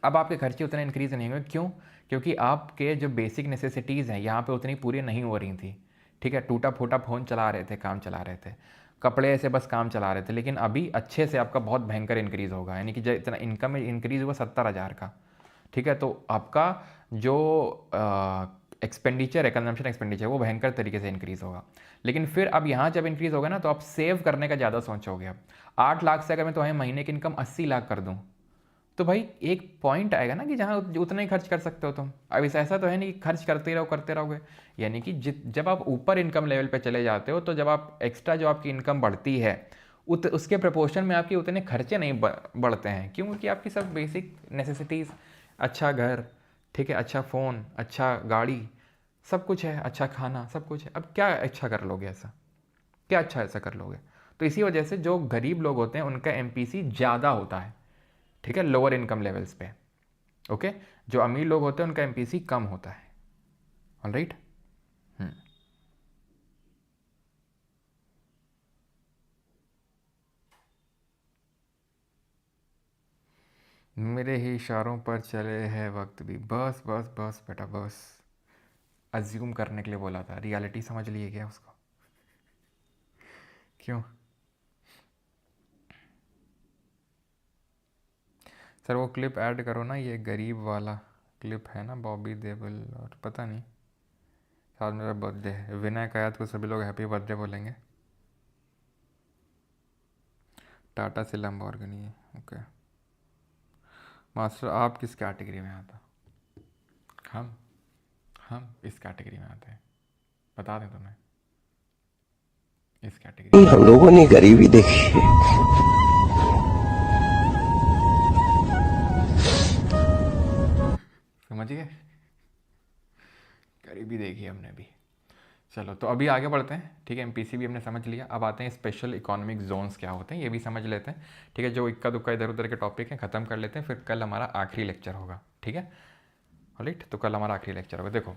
अब आपके खर्चे उतने इंक्रीज नहीं हुए, क्यों? क्योंकि आपके जो बेसिक नेसेसिटीज़ हैं यहाँ पे उतनी पूरी नहीं हो रही थी, ठीक है। टूटा फूटा फ़ोन चला रहे थे, काम चला रहे थे, कपड़े ऐसे बस काम चला रहे थे, लेकिन अभी अच्छे से आपका बहुत भयंकर इंक्रीज़ होगा, यानी कि जो इतना इनकम में इंक्रीज़ हुआ 70,000 का, ठीक है। तो आपका जो एक्सपेंडिचर है, कंजम्पशन एक्सपेंडिचर, वो भयंकर तरीके से इंक्रीज़ होगा। लेकिन फिर अब यहाँ जब इंक्रीज़ होगा ना तो आप सेव करने का ज़्यादा सोचोगे। अब 8 लाख से अगर मैं तुम्हें महीने की इनकम 80 लाख कर दूँ तो भाई एक पॉइंट आएगा ना कि जहाँ उतना ही खर्च कर सकते हो तुम। अब इस ऐसा तो है नहीं कि खर्च करते रहोगे, यानी कि जब आप ऊपर इनकम लेवल पे चले जाते हो तो जब आप एक्स्ट्रा जो आपकी इनकम बढ़ती है उसके प्रपोर्शन में आपके उतने खर्चे नहीं बढ़ते हैं। क्यों? क्योंकि आपकी सब बेसिक नेसेसिटीज़, अच्छा घर, ठीक है, अच्छा फ़ोन, अच्छा गाड़ी, सब कुछ है, अच्छा खाना, सब कुछ है। अब क्या अच्छा कर लोगे ऐसा? क्या अच्छा ऐसा कर लोगे? तो इसी वजह से जो गरीब लोग होते हैं उनका एमपीसी ज़्यादा होता है, ठीक है, लोअर इनकम लेवल्स पे। ओके, जो अमीर लोग होते हैं उनका एमपीसी कम होता है। ऑलराइट। मेरे ही इशारों पर चले है वक्त भी। बस बस बस बेटा बस, अज्यूम करने के लिए बोला था, रियलिटी समझ लिए क्या उसको? क्यों सर? वो क्लिप ऐड करो ना, ये गरीब वाला क्लिप है ना, बॉबी देओल और पता नहीं, आज मेरा बर्थडे है, विनय कयात को सभी लोग हैप्पी बर्थडे बोलेंगे। टाटा से लैम्बोर्गिनी है। ओके मास्टर, आप किस कैटेगरी में आता? हम हम इस कैटेगरी में आते हैं, बता दें तुम्हें, इस कैटेगरी में। हम लोगों ने गरीबी देखी है। समझ गए? गरीबी देखी हमने भी। चलो तो अभी आगे बढ़ते हैं, ठीक है। एमपीसी भी हमने समझ लिया, अब आते हैं स्पेशल इकोनॉमिक जोन्स क्या होते हैं, ये भी समझ लेते हैं, ठीक है। जो इक्का दुक्का इधर उधर के टॉपिक हैं ख़त्म कर लेते हैं, फिर कल हमारा आखिरी लेक्चर होगा, ठीक है। राइट, तो कल हमारा आखिरी लेक्चर होगा। देखो,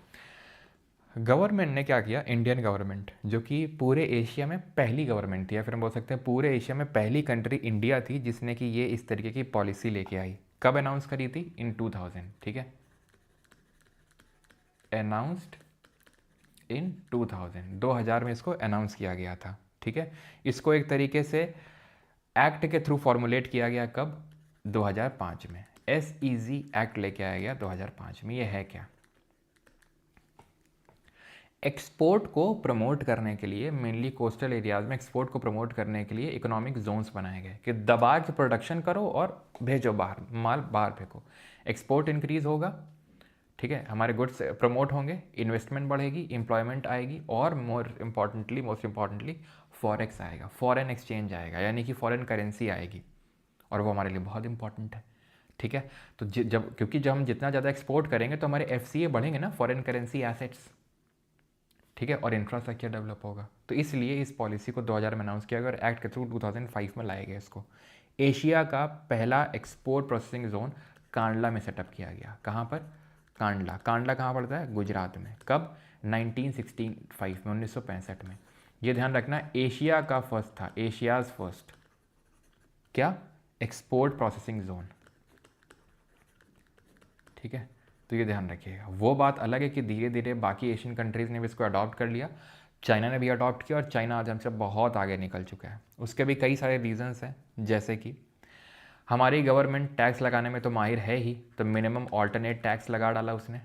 गवर्नमेंट ने क्या किया, इंडियन गवर्नमेंट जो कि पूरे एशिया में पहली गवर्नमेंट थी, या फिर हम बोल सकते हैं पूरे एशिया में पहली कंट्री इंडिया थी जिसने कि ये इस तरीके की पॉलिसी लेके आई। कब अनाउंस करी थी? इन 2000, ठीक है, अनाउंस्ड इन 2000 में इसको अनाउंस किया गया था, ठीक है। इसको एक तरीके से एक्ट के थ्रू फॉर्मुलेट किया गया, कब? 2005 में। SEZ एक्ट लेके आया गया 2005 में। ये है क्या? एक्सपोर्ट को प्रमोट करने के लिए, मेनली कोस्टल एरियाज में एक्सपोर्ट को प्रमोट करने के लिए इकोनॉमिक जोन्स बनाए गए कि दबा के प्रोडक्शन करो और भेजो बाहर, माल बाहर फेंको, एक्सपोर्ट इंक्रीज होगा, ठीक है, हमारे गुड्स प्रमोट होंगे, इन्वेस्टमेंट बढ़ेगी, एम्प्लॉयमेंट आएगी, और मोस्ट इम्पॉर्टेंटली फॉरेक्स आएगा, फॉरेन एक्सचेंज आएगा, यानी कि फॉरेन करेंसी आएगी, और वो हमारे लिए बहुत इंपॉर्टेंट है, ठीक है। तो क्योंकि जब हम जितना ज़्यादा एक्सपोर्ट करेंगे तो हमारे FCA बढ़ेंगे ना, फॉरेन करेंसी एसेट्स, ठीक है, और इंफ्रास्ट्रक्चर डेवलप होगा। तो इसलिए इस पॉलिसी को 2000 में अनाउंस किया गया और एक्ट के थ्रू 2005 में लाया गया इसको। एशिया का पहला एक्सपोर्ट प्रोसेसिंग जोन कांडला में सेटअप किया गया। कहाँ पर? कांडला। कांडला कहाँ पड़ता है? गुजरात में। कब? 1965 में, 1965 में। ये ध्यान रखना, एशिया का फर्स्ट था, एशियाज फर्स्ट क्या? एक्सपोर्ट प्रोसेसिंग जोन, ठीक है। तो ये ध्यान रखिएगा। वो बात अलग है कि धीरे धीरे बाकी एशियन कंट्रीज़ ने भी इसको अडॉप्ट कर लिया, चाइना ने भी अडॉप्ट किया, और चाइना आज हमसे बहुत आगे निकल चुका है। उसके भी कई सारे रीजंस हैं, जैसे कि हमारी गवर्नमेंट टैक्स लगाने में तो माहिर है ही, तो मिनिमम ऑल्टरनेट टैक्स लगा डाला उसने,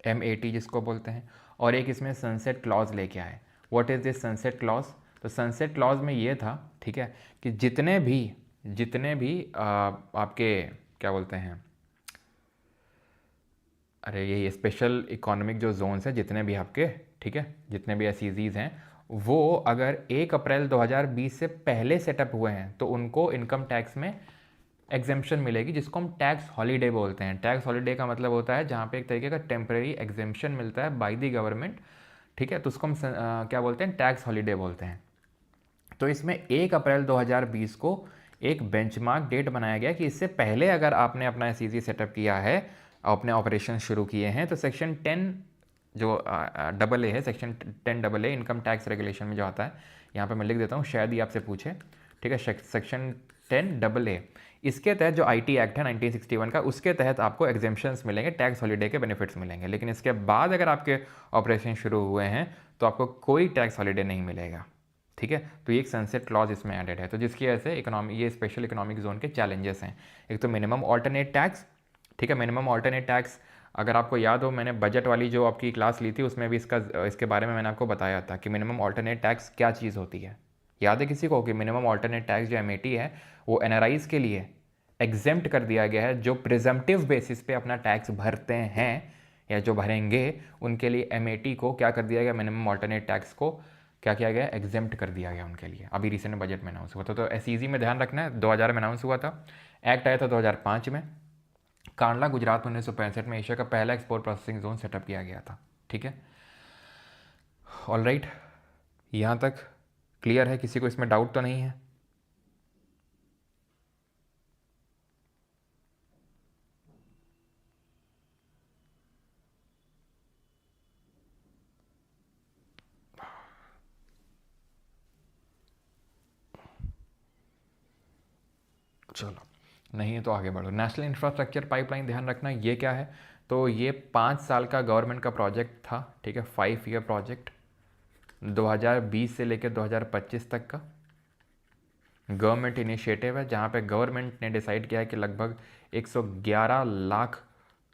MAT जिसको बोलते हैं, और एक इसमें सनसेट क्लॉज लेके आए। What is this sunset clause? तो सनसेट क्लॉज में ये था, ठीक है, कि जितने भी आपके क्या बोलते हैं, अरे ये स्पेशल इकोनॉमिक जो जोन्स हैं जितने भी आपके, ठीक है, जितने भी SEZs हैं, वो अगर 1 अप्रैल 2020 से पहले सेटअप हुए हैं तो उनको इनकम टैक्स में एग्जेम्पशन मिलेगी, जिसको हम टैक्स हॉलीडे बोलते हैं। टैक्स हॉलीडे का मतलब होता है जहाँ पे एक तरीके का टेम्परेरी एग्जेम्पशन मिलता है बाय दी गवर्नमेंट, ठीक है, तो उसको हम क्या बोलते हैं? टैक्स हॉलीडे बोलते हैं। तो इसमें 1 अप्रैल 2020 को एक बेंचमार्क डेट बनाया गया कि इससे पहले अगर आपने अपना SEZ सेटअप किया है, अपने ऑपरेशन शुरू किए हैं, तो सेक्शन 10 जो AA है, section 10 AA income tax regulation में जो आता है, यहाँ पे मैं लिख देता हूँ, शायद ही आपसे पूछे, ठीक है, सेक्शन 10 AA, इसके तहत जो IT एक्ट है 1961 का, उसके तहत आपको एग्जेम्पशंस मिलेंगे, टैक्स हॉलीडे के बेनिफिट्स मिलेंगे। लेकिन इसके बाद अगर आपके ऑपरेशन शुरू हुए हैं तो आपको कोई टैक्स हॉलीडे नहीं मिलेगा, ठीक है। तो ये एक सनसेट क्लॉज इसमें एडेड है। तो जिसकी वजह से ये स्पेशल इकोनॉमिक जोन के चैलेंजेस हैं। एक तो मिनिमम ऑल्टरनेट टैक्स, ठीक है, मिनिमम ऑल्टरनेट टैक्स, अगर आपको याद हो, मैंने बजट वाली जो आपकी क्लास ली थी उसमें भी इसके बारे में मैंने आपको बताया था कि मिनिमम ऑल्टरनेट टैक्स क्या चीज़ होती है। याद है किसी को कि मिनिमम ऑल्टरनेट टैक्स जो MAT है वो NRIs के लिए एग्जेम्प्ट कर दिया गया है, जो प्रिजम्पटिव बेसिस पे अपना टैक्स भरते हैं या जो भरेंगे, उनके लिए MAT को क्या कर दिया गया, मिनिमम ऑल्टरनेट टैक्स को क्या किया गया, एग्जेम्प्ट कर दिया गया उनके लिए, अभी रिसेंट बजट में अनाउंस हुआ था। तो SEZ में ध्यान रखना है, 2000 में अनाउंस हुआ था, एक्ट आया था 2005 में, कांडला गुजरात में 1965 में एशिया का पहला एक्सपोर्ट प्रोसेसिंग जोन सेटअप किया गया था। ठीक है, ऑल राइट, यहाँ तक क्लियर है, किसी को इसमें डाउट तो नहीं है? चलो, नहीं है तो आगे बढ़ो। नेशनल इंफ्रास्ट्रक्चर पाइपलाइन ध्यान रखना, ये क्या है, तो ये 5 साल का गवर्नमेंट का प्रोजेक्ट था। ठीक है, 5 ईयर प्रोजेक्ट, 2020 से लेकर 2025 तक का गवर्नमेंट इनिशिएटिव है, जहाँ पे गवर्नमेंट ने डिसाइड किया है कि लगभग 111 लाख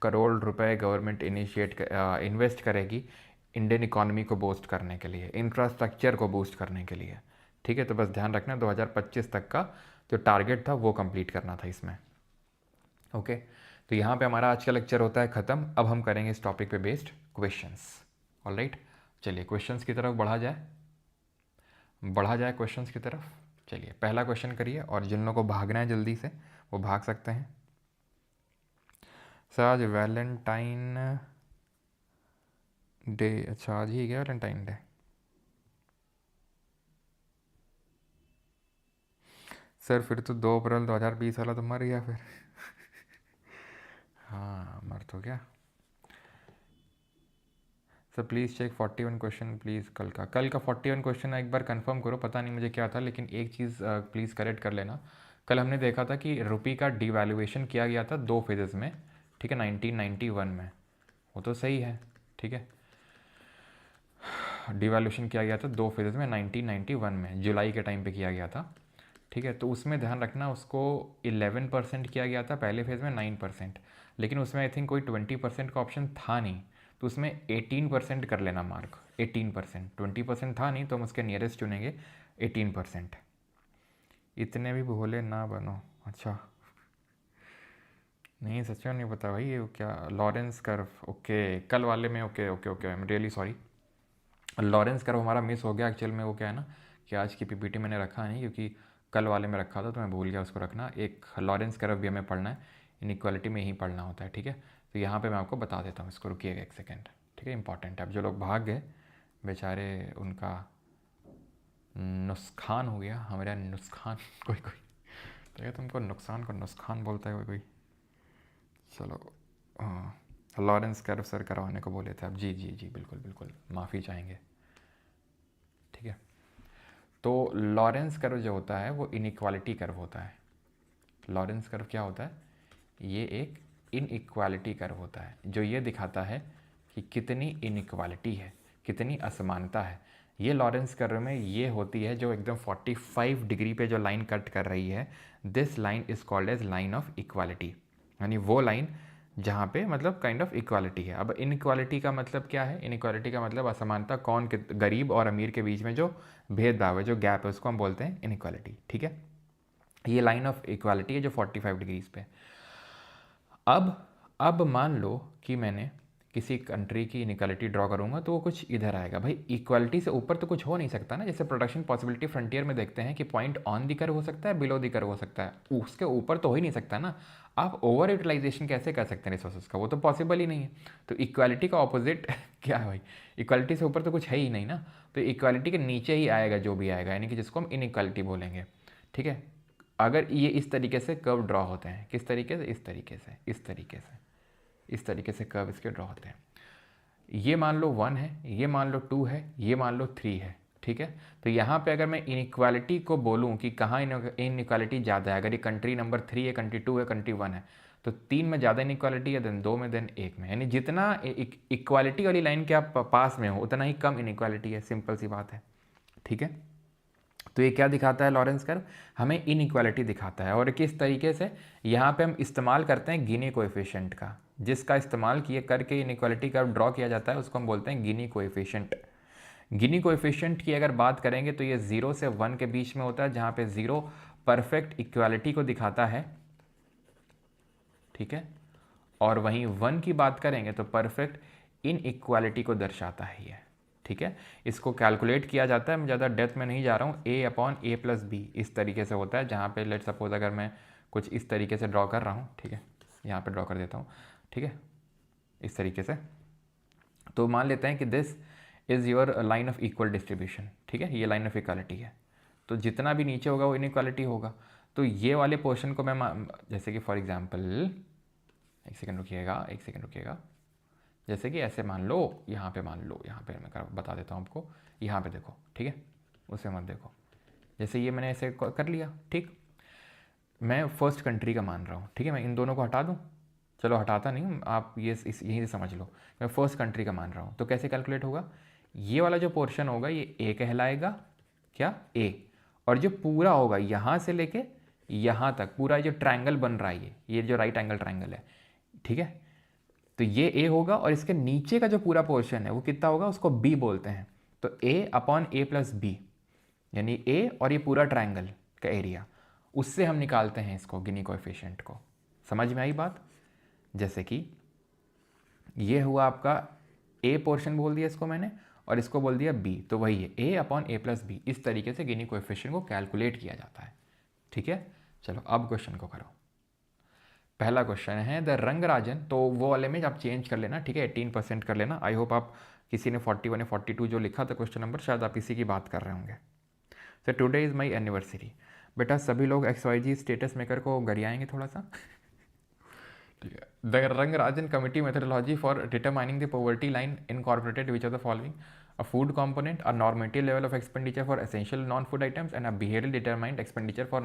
करोड़ रुपए गवर्नमेंट इन्वेस्ट करेगी इंडियन इकोनॉमी को बूस्ट करने के लिए, इंफ्रास्ट्रक्चर को बूस्ट करने के लिए। ठीक है, तो बस ध्यान रखना 2025 तक का जो टारगेट था वो कंप्लीट करना था इसमें। ओके, तो यहाँ पे हमारा आज का लेक्चर होता है ख़त्म। अब हम करेंगे इस टॉपिक पे बेस्ड क्वेश्चंस। ऑलराइट, चलिए क्वेश्चंस की तरफ बढ़ा जाए क्वेश्चंस की तरफ। चलिए पहला क्वेश्चन करिए, और जिन लोगों को भागना है जल्दी से वो भाग सकते हैं। सर आज वैलेंटाइन डे, अच्छा आज ही गया वैलेंटाइन डे। सर फिर तो 2 अप्रैल 2020 वाला तो मर गया फिर। हाँ मर तो गया। Sir please check 41 question please, कल का 41 क्वेश्चन एक बार कंफर्म करो, पता नहीं मुझे क्या था, लेकिन एक चीज़ प्लीज़ करेक्ट कर लेना। कल हमने देखा था कि रुपये का डिवैल्यूएशन किया गया था 2 फेजेस में। ठीक है, 1991 में, वो तो सही है। ठीक है, डिवैल्यूएशन किया गया था 2 फेजेस में 1991 में, जुलाई के टाइम पे किया गया था। ठीक है, तो उसमें ध्यान रखना उसको 11% किया गया था पहले फेज़ में, 9%, लेकिन उसमें आई थिंक कोई 20% का ऑप्शन था नहीं, तो उसमें 18% कर लेना मार्क। 18%, 20% था नहीं तो हम उसके नियरेस्ट चुनेंगे 18%। इतने भी भोले ना बनो। अच्छा नहीं सच में नहीं पता भाई, ये क्या लॉरेंस कर्व, ओके कल वाले में, okay okay okay, I am really sorry. Lawrence curve हमारा मिस हो गया एक्चुअल में। वो क्या है ना कि आज की PPT मैंने रखा नहीं, क्योंकि कल वाले में रखा था तो मैं भूल गया उसको रखना। एक लॉरेंस कर्व भी हमें पढ़ना है, इनइक्वालिटी में ही पढ़ना होता है। ठीक है, तो यहाँ पे मैं आपको बता देता हूँ इसको, रुकिएगा एक सेकेंड। ठीक है, इंपॉर्टेंट है। अब जो लोग भाग गए बेचारे, उनका नुकसान हो गया, हमारा नुकसान कोई तो ये तुमको नुकसान को नुकसान बोलता है कोई कोई। चलो हाँ, लॉरेंस कर्व सर करवाने को बोले थे आप, जी जी जी बिल्कुल बिल्कुल, माफ़ी चाहेंगे। ठीक है, तो लॉरेंस कर्व जो होता है वो इनइक्वालिटी कर्व होता है। लॉरेंस कर्व क्या होता है, ये एक इनइक्वालिटी कर्व होता है, जो ये दिखाता है कि कितनी इनइक्वालिटी है, कितनी असमानता है। ये लॉरेंस कर्व में ये होती है जो एकदम 45 डिग्री पे जो लाइन कट कर रही है, this line is called as line of equality, यानी वो लाइन जहाँ पे मतलब काइंड ऑफ इक्वालिटी है। अब इनइक्वालिटी का मतलब क्या है, इनइक्वालिटी का मतलब असमानता, कौन गरीब और अमीर के बीच में जो भेदभाव है, जो गैप है, उसको हम बोलते हैं इनइक्वालिटी। ठीक है, ये लाइन ऑफ इक्वालिटी है जो 45 डिग्रीज पे। अब मान लो कि मैंने किसी कंट्री की इनइक्वालिटी ड्रॉ करूंगा तो वो कुछ इधर आएगा। भाई इक्वालिटी से ऊपर तो कुछ हो नहीं सकता ना, जैसे प्रोडक्शन पॉसिबिलिटी फ्रंटियर में देखते हैं कि पॉइंट ऑन दी कर्व हो सकता है, बिलो दी कर्व हो सकता है, उसके ऊपर तो हो ही नहीं सकता ना। आप ओवर यूटिलाइजेशन कैसे कर सकते हैं रिसोर्सेज का, वो तो पॉसिबल ही नहीं है। तो इक्वालिटी का ऑपोजिट क्या है भाई, इक्वालिटी से ऊपर तो कुछ है ही नहीं ना, तो इक्वालिटी के नीचे ही आएगा जो भी आएगा, यानी कि जिसको हम इनइक्वालिटी बोलेंगे। ठीक है, अगर ये इस तरीके से कर्व ड्रॉ होते हैं, किस तरीके से, इस तरीके से, इस तरीके से कर्व इसके ड्रॉ होते हैं। ये मान लो 1 है, ये मान लो 2 है, ये मान लो 3 है। ठीक है, तो यहाँ पे अगर मैं इनइक्वालिटी को बोलूँ कि कहाँ इनइक्वालिटी ज़्यादा है, अगर ये कंट्री नंबर 3 है, कंट्री 2 है, कंट्री 1 है, तो 3 में ज़्यादा इनइक्वालिटी है, देन 2 में, देन 1 में, यानी जितना इक्वालिटी वाली लाइन के आप पास में हो उतना ही कम इनइक्वालिटी है, सिंपल सी बात है। ठीक है, तो ये क्या दिखाता है लॉरेंस कर्व, हमें इनइक्वालिटी दिखाता है। और किस तरीके से, यहाँ पे हम इस्तेमाल करते हैं गिनी कोएफिशिएंट का, जिसका इस्तेमाल किए करके इनइक्वालिटी कर्व ड्रॉ किया जाता है, उसको हम बोलते हैं गिनी कोएफिशिएंट। गिनी कोएफिशिएंट की अगर बात करेंगे तो ये 0 से 1 के बीच में होता है, जहाँ पे 0 परफेक्ट इक्वालिटी को दिखाता है। ठीक है, और वहीं 1 की बात करेंगे तो परफेक्ट इनइक्वालिटी को दर्शाता है ये। ठीक है। इसको कैलकुलेट किया जाता है, मैं ज़्यादा डेप्थ में नहीं जा रहा हूँ, a upon a plus B इस तरीके से होता है, जहाँ पे लेट सपोज अगर मैं कुछ इस तरीके से ड्रॉ कर रहा हूँ, ठीक है, यहाँ पे ड्रॉ कर देता हूँ, ठीक है, इस तरीके से। तो मान लेते हैं कि this is your line of equal distribution, ठीक है, ये लाइन ऑफ इक्वालिटी है, तो जितना भी नीचे होगा वो इनइक्वालिटी होगा। तो ये वाले पोर्शन को मैं जैसे कि फॉर एग्जांपल, एक सेकंड रुकिएगा, जैसे कि ऐसे मान लो, यहाँ पे मान लो, यहाँ पे मैं बता देता हूँ आपको, यहाँ पे देखो, ठीक है, उसे मत देखो, जैसे ये मैंने ऐसे कर लिया, ठीक। मैं फर्स्ट कंट्री का मान रहा हूँ, ठीक है, मैं इन दोनों को हटा दूँ, चलो हटाता नहीं हूँ, आप ये यहीं से समझ लो, मैं फर्स्ट कंट्री का मान रहा हूँ, तो कैसे कैलकुलेट होगा, ये वाला जो पोर्शन होगा ये ए कहलाएगा, क्या, ए, और जो पूरा होगा यहाँ से लेके यहाँ तक पूरा जो ट्रायंगल बन रहा है ये जो राइट एंगल ट्रायंगल है, ठीक है, तो ये ए होगा, और इसके नीचे का जो पूरा पोर्शन है वो कितना होगा, उसको बी बोलते हैं। तो ए अपॉन ए प्लस बी, यानी ए और ये पूरा ट्रायंगल का एरिया, उससे हम निकालते हैं इसको गिनी कोएफिशिएंट को। समझ में आई बात? जैसे कि ये हुआ आपका ए पोर्शन बोल दिया इसको मैंने, और इसको बोल दिया बी, तो वही है ए अपॉन ए प्लस बी। इस तरीके से गिनी कोएफिशिएंट को कैलकुलेट किया जाता है, ठीक है। चलो अब क्वेश्चन को करो। पहला क्वेश्चन है द रंगराजन, तो वो वाले में आप चेंज कर लेना, ठीक है, 18% कर लेना। आई होप आप किसी ने 41 या 42 जो लिखा था क्वेश्चन नंबर, शायद आप इसी की बात कर रहे होंगे। Sir today is my anniversary. बेटा सभी लोग XYZ स्टेटस मेकर को गरियाएंगे थोड़ा सा, ठीक है। The Rangarajan committee methodology for determining the poverty line incorporated which are the following: a food component, a normative level of expenditure for essential non-food items and a behavioral determined expenditure for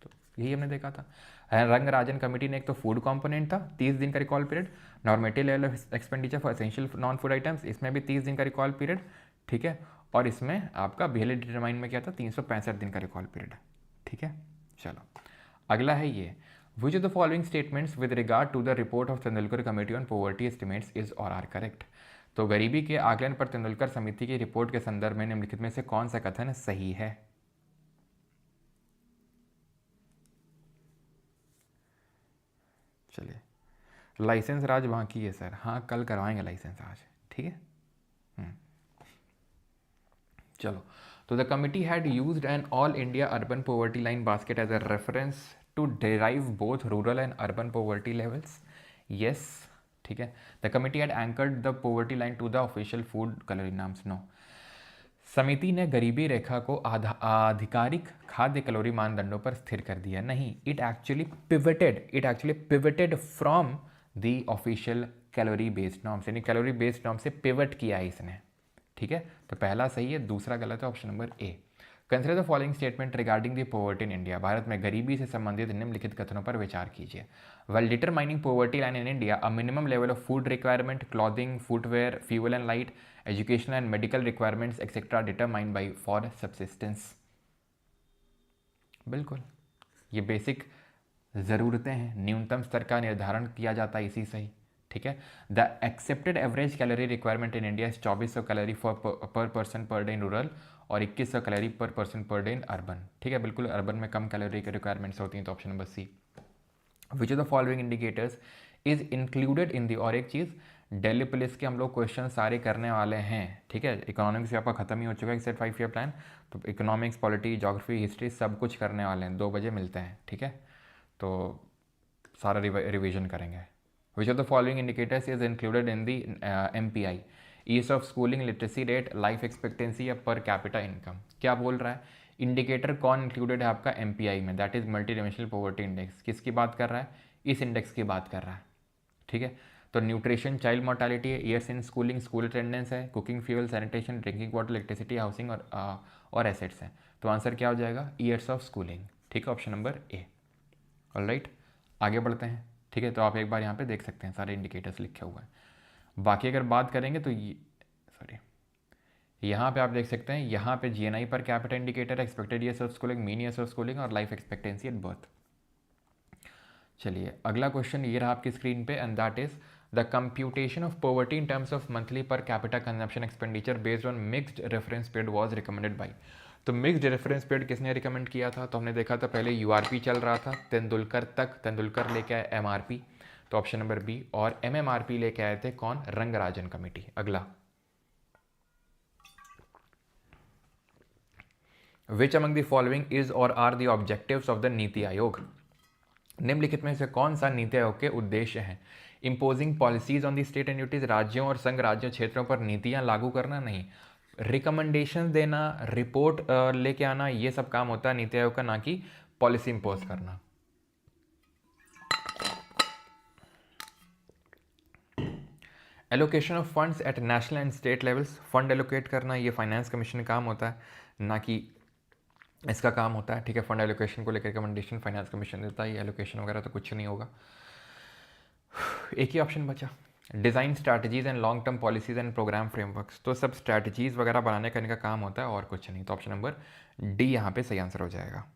तो यही हमने देखा था। रंगराजन कमेटी ने एक तो फूड कंपोनेंट था 30 दिन का recall period, normative level of expenditure for essential non food items, इसमें भी 30 दिन का रिकॉल पीरियड, ठीक है, और इसमें आपका बिहेवियर डिटरमाइन में क्या था 365 दिन का रिकॉल पीरियड, ठीक है। चलो अगला है ये, which of the following statements with regard to the report of Tendulkar committee on poverty estimates is और आर करेक्ट। तो गरीबी के आकलन पर तेंदुलकर समिति की रिपोर्ट के संदर्भ में निम्नलिखित में से कौन सा कथन सही है? चलिए, लाइसेंस राज वहाँ की है सर, हाँ कल करवाएंगे लाइसेंस आज, ठीक है। चलो, तो the committee had used an all India urban poverty line basket as a reference to derive both rural and urban poverty levels. Yes, ठीक है। The committee had anchored the poverty line to the official food calorie norms. No, समिति ने गरीबी रेखा को आधिकारिक खाद्य कैलोरी मानदंडों पर स्थिर कर दिया। नहीं, it actually pivoted from the official calorie based norms, यानी कैलोरी बेस्ड नॉर्म से पिवट किया है इसने, ठीक है। तो पहला सही है, दूसरा गलत है, option number A. Consider the following statement regarding the poverty in India. Bharat में गरीबी से संबंधित निम्नलिखित कथनों पर विचार कीजिए। Well determining poverty line in India, a minimum level of food requirement, clothing, footwear, fuel and light, educational and medical requirements etcetera determined by for subsistence. बिल्कुल, ये बेसिक ज़रूरतें हैं, न्यूनतम स्तर का निर्धारण किया जाता है इसी से ही, ठीक है। The accepted average calorie requirement in India 2400 calorie per person per day in rural और 2100 calorie per person per day in urban, ठीक है। बिल्कुल, अर्बन में कम कैलोरी की रिक्वायरमेंट्स होती हैं, तो option number C. Which of the following indicators is included in the, और एक चीज़, दिल्ली पुलिस के हम लोग क्वेश्चन सारे करने वाले हैं, ठीक है। इकोनॉमिक्स आपका खत्म ही हो चुका है, सेट 5 ईयर प्लान, तो इकोनॉमिक्स, पॉलिटी, ज्योग्राफी, हिस्ट्री सब कुछ करने वाले हैं। 2 बजे मिलते हैं, ठीक है, तो सारा रिविजन करेंगे। Which of the following indicators is included in the MPI? Ease of schooling, literacy rate, life expectancy या per capita income? क्या बोल रहा है? इंडिकेटर कौन इंक्लूडेड है आपका MPI में? That is multi dimensional poverty index. किसकी बात कर रहा है? इस इंडेक्स की बात कर रहा है, ठीक है। तो न्यूट्रिशन, चाइल्ड मोर्टालिटी है, years in schooling, school attendance है, cooking fuel, sanitation, drinking water, electricity, housing और एसेट्स हैं। तो आंसर क्या हो जाएगा? ईयर्स ऑफ स्कूलिंग, ठीक है, ऑप्शन नंबर ए। ऑलराइट, आगे बढ़ते हैं, ठीक है। तो आप एक बार यहाँ पे देख सकते हैं सारे इंडिकेटर्स लिखे हुए हैं। बाकी अगर बात करेंगे तो ये यहाँ पे आप देख सकते हैं, यहाँ पे GNI per capita indicator, expected years of schooling, mean years of schooling और लाइफ एक्सपेक्टेंसी एट बर्थ। चलिए अगला क्वेश्चन ये रहा आपकी स्क्रीन पे, and that is the computation of poverty in terms of monthly per capita consumption expenditure based on mixed reference period was recommended by. तो मिक्स्ड रेफरेंस पीरियड किसने रिकमेंड किया था? तो हमने देखा था पहले URP चल रहा था तेंदुलकर तक, तेंदुलकर लेके आए MRP, तो ऑप्शन नंबर बी। और MMRP लेके आए थे कौन? रंगराजन कमेटी। अगला which among the following is और are the objectives of the NITI Aayog? निम्नलिखित में से कौन सा नीति आयोग के उद्देश्य हैं? Imposing policies on the state and unities, राज्यों और संघ राज्य क्षेत्रों पर नीतियां लागू करना नहीं। रिकमेंडेशन देना, रिपोर्ट लेके आना, ये सब काम होता है नीति आयोग का, ना कि पॉलिसी इम्पोज करना। Allocation of funds at national and state levels, fund allocate करना ये फाइनेंस कमीशन का काम होता है, ना कि इसका काम होता है। ठीक है, फंड एलोकेशन को लेकर रिकमेंडेशन फाइनेंस कमीशन देता है, ये एलोकेशन वगैरह तो कुछ नहीं होगा। एक ही ऑप्शन बचा, design strategies and long term policies and program frameworks, तो सब स्ट्रैटेजीज वगैरह बनाने का इनका काम होता है और कुछ नहीं। तो ऑप्शन नंबर डी यहाँ पे सही आंसर हो जाएगा।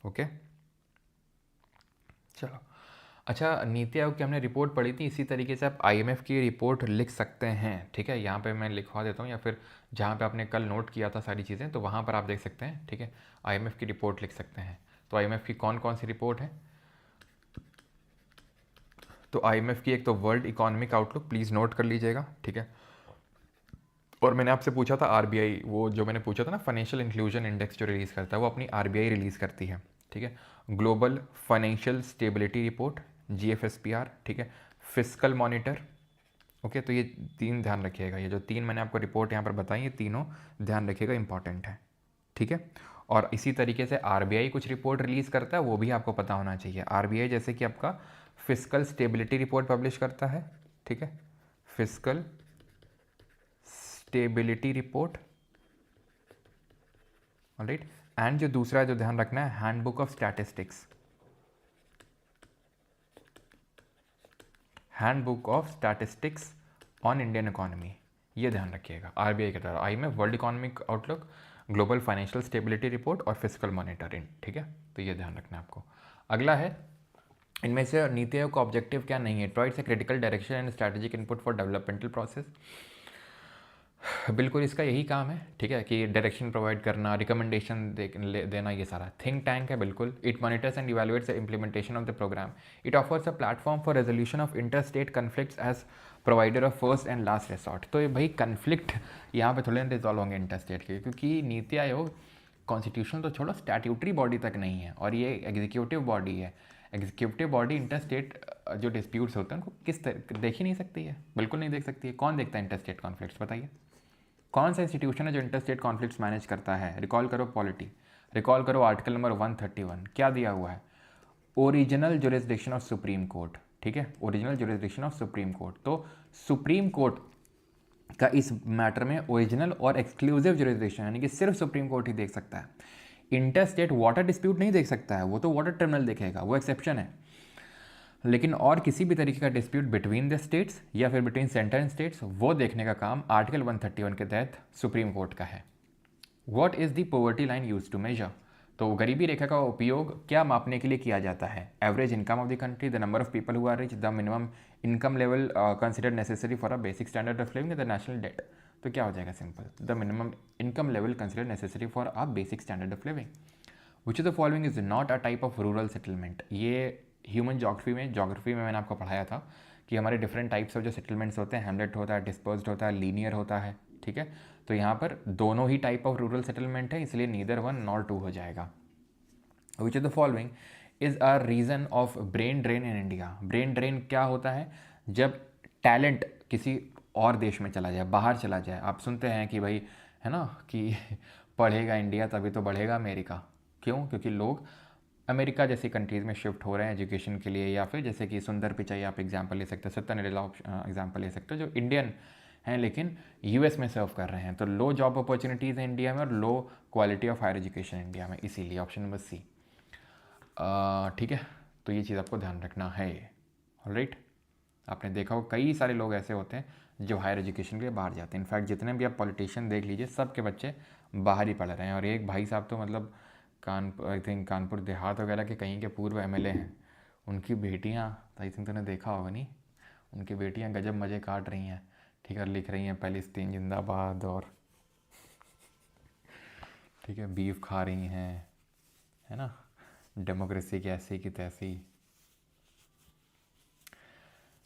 ओके, चलो। अच्छा, नीति आयोग की हमने रिपोर्ट पढ़ी थी, इसी तरीके से आप आईएमएफ की रिपोर्ट लिख सकते हैं। ठीक है, यहाँ पे मैं लिखवा देता हूँ, या फिर जहाँ पे आपने कल नोट किया था सारी चीज़ें, तो वहाँ पर आप देख सकते हैं। ठीक है, आईएमएफ की रिपोर्ट लिख सकते हैं। तो आईएमएफ की कौन कौन सी रिपोर्ट है? तो आईएमएफ की एक तो world economic outlook, please note कर लीजिएगा। ठीक है, और मैंने आपसे पूछा था आरबीआई, वो जो मैंने पूछा था ना, फाइनेंशियल इंक्लूजन इंडेक्स जो रिलीज़ करता है, वो अपनी आरबीआई रिलीज़ करती है। ठीक है, ग्लोबल फाइनेंशियल स्टेबिलिटी रिपोर्ट, जीएफएसपीआर। ठीक है, फिस्कल मॉनिटर। ओके, तो ये तीन ध्यान रखिएगा, ये जो तीन मैंने आपको रिपोर्ट यहाँ पर बताई, ये तीनों ध्यान रखिएगा, इंपॉर्टेंट है। ठीक है, और इसी तरीके से आरबीआई कुछ रिपोर्ट रिलीज़ करता है, वो भी आपको पता होना चाहिए। आरबीआई जैसे कि आपका फिस्कल स्टेबिलिटी रिपोर्ट पब्लिश करता है। ठीक है, fiscal stability report, alright. And जो दूसरा जो ध्यान रखना है, handbook of statistics, handbook of statistics on Indian economy, ये ध्यान रखिएगा। आरबीआई के द्वारा IMF, world economic outlook, global financial stability report और फिजिकल मॉनिटरिंग। ठीक है, तो ये ध्यान रखना है आपको। अगला है, इनमें से नीति आयोग का ऑब्जेक्टिव क्या नहीं है? Provides a critical direction and strategic input for developmental process. बिल्कुल इसका यही काम है। ठीक है, कि डायरेक्शन प्रोवाइड करना, रिकमेंडेशन देना, ये सारा। थिंक टैंक है बिल्कुल। It monitors and evaluates the implementation of the programme. It offers a platform for resolution of inter state conflicts as provider of first and last resort. तो ये भाई कन्फ्लिक्ट यहाँ पे थोड़े रिजॉल्व होंगे इंटर स्टेट के, क्योंकि नीति आयोग कॉन्स्टिट्यूशन तो छोड़ो, स्टैट्यूटरी बॉडी तक नहीं है, और ये एग्जीक्यूटिव बॉडी है। एग्जीक्यूटिव बॉडी इंटर स्टेट जो डिस्प्यूट्स होते हैं उनको देख ही नहीं सकती है, बिल्कुल नहीं देख सकती है। कौन देखता है इंटर स्टेट कॉन्फ्लिक्ट्स, बताइए? कौन सा इंस्टीट्यूशन है जो इंटर स्टेट कॉन्फ्लिक्ट्स मैनेज करता है? रिकॉल करो पॉलिटी, रिकॉल करो आर्टिकल नंबर 131, क्या दिया हुआ है? Original jurisdiction of supreme court. ठीक है, original jurisdiction of supreme court. तो सुप्रीम कोर्ट का इस मैटर में ओरिजिनल और एक्सक्लूसिव जुरिस्डिक्शन, यानी कि सिर्फ सुप्रीम कोर्ट ही देख सकता है। इंटर स्टेट वाटर डिस्प्यूट नहीं देख सकता है, वो तो वाटर ट्रिब्यूनल देखेगा, वो एक्सेप्शन है। लेकिन और किसी भी तरीके का डिस्प्यूट बिटवीन द स्टेट्स या फिर बिटवीन सेंटर एंड स्टेट्स, वो देखने का काम आर्टिकल 131 के तहत सुप्रीम कोर्ट का है। What is the poverty line use to measure? तो गरीबी रेखा का उपयोग क्या मापने के लिए किया जाता है? Average income of the country, the number of people who are rich, the minimum income level considered necessary for a basic standard of living, the national debt. तो क्या हो जाएगा? Simple, the minimum income level considered necessary for a basic standard of living. Which of the following is not a type of rural settlement? ये ह्यूमन जोग्राफी में मैंने आपको पढ़ाया था कि हमारे डिफरेंट टाइप्स ऑफ जो सेटलमेंट्स होते हैं, हैमलेट होता है, डिस्पर्स्ड होता है, लीनियर होता है। ठीक है, तो यहाँ पर दोनों ही टाइप ऑफ रूरल सेटलमेंट है, इसलिए नीदर 1 नॉर 2 हो जाएगा। विच of the following is a reason of brain drain in India? Brain drain क्या होता है? जब टैलेंट किसी और देश में चला जाए, बाहर चला जाए। आप सुनते हैं कि भाई, है ना, कि पढ़ेगा इंडिया तभी तो बढ़ेगा अमेरिका। क्यों? क्योंकि लोग अमेरिका जैसी कंट्रीज़ में शिफ्ट हो रहे हैं एजुकेशन के लिए, या फिर जैसे कि सुंदर पिचाई आप एग्जांपल ले सकते हो, सत्यनारायण एग्जांपल ले सकते हो, जो इंडियन हैं लेकिन यूएस में सर्व कर रहे हैं। तो लो जॉब अपॉर्चुनिटीज़ हैं इंडिया में और low quality of higher education India में, इसीलिए ऑप्शन नंबर सी। ठीक है, तो ये चीज़ आपको ध्यान रखना है। ऑलराइट, आपने देखा हो कई सारे लोग ऐसे होते हैं जो हायर एजुकेशन के लिए बाहर जाते हैं। इनफैक्ट जितने भी आप पॉलिटिशियन देख लीजिए, सबके बच्चे बाहर ही पढ़ रहे हैं। और एक भाई साहब तो मतलब आई थिंक कानपुर देहात वगैरह के कहीं के पूर्व एमएलए हैं, उनकी बेटियां, आई थिंक तूने देखा होगा नहीं, उनकी बेटियां गजब मज़े काट रही हैं। ठीक है, लिख रही हैं पैलेस्तीन जिंदाबाद, और ठीक है, बीफ खा रही हैं, है ना, डेमोक्रेसी की ऐसी की तैसी।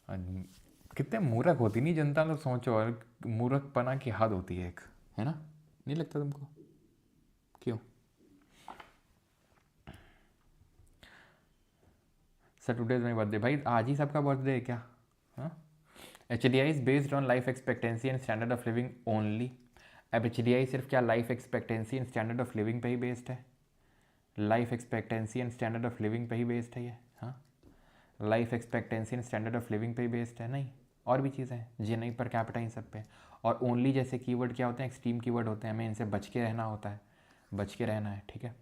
कितने मूर्ख होती नहीं जनता, तो सोचो, और मूर्खपना की हद होती है एक, है ना? नहीं लगता तुमको? क्यों? Sir today is my birthday. भाई आज ही सबका बर्थडे है क्या? हाँ, HDI is based on life expectancy and standard of living only. अब HDI सिर्फ क्या life expectancy and standard of living पे ही बेस्ड है? Life expectancy and standard of living पे ही बेस्ड है ये? हाँ, life expectancy and standard of living पे ही बेस्ड है? नहीं, और भी चीज़ें हैं, GNI पर कैपिटा इन सब पे। और ओनली जैसे कीवर्ड क्या होते हैं? एक्सट्रीम कीवर्ड होते हैं, हमें इनसे बच के रहना होता है, बच के रहना है, ठीक है।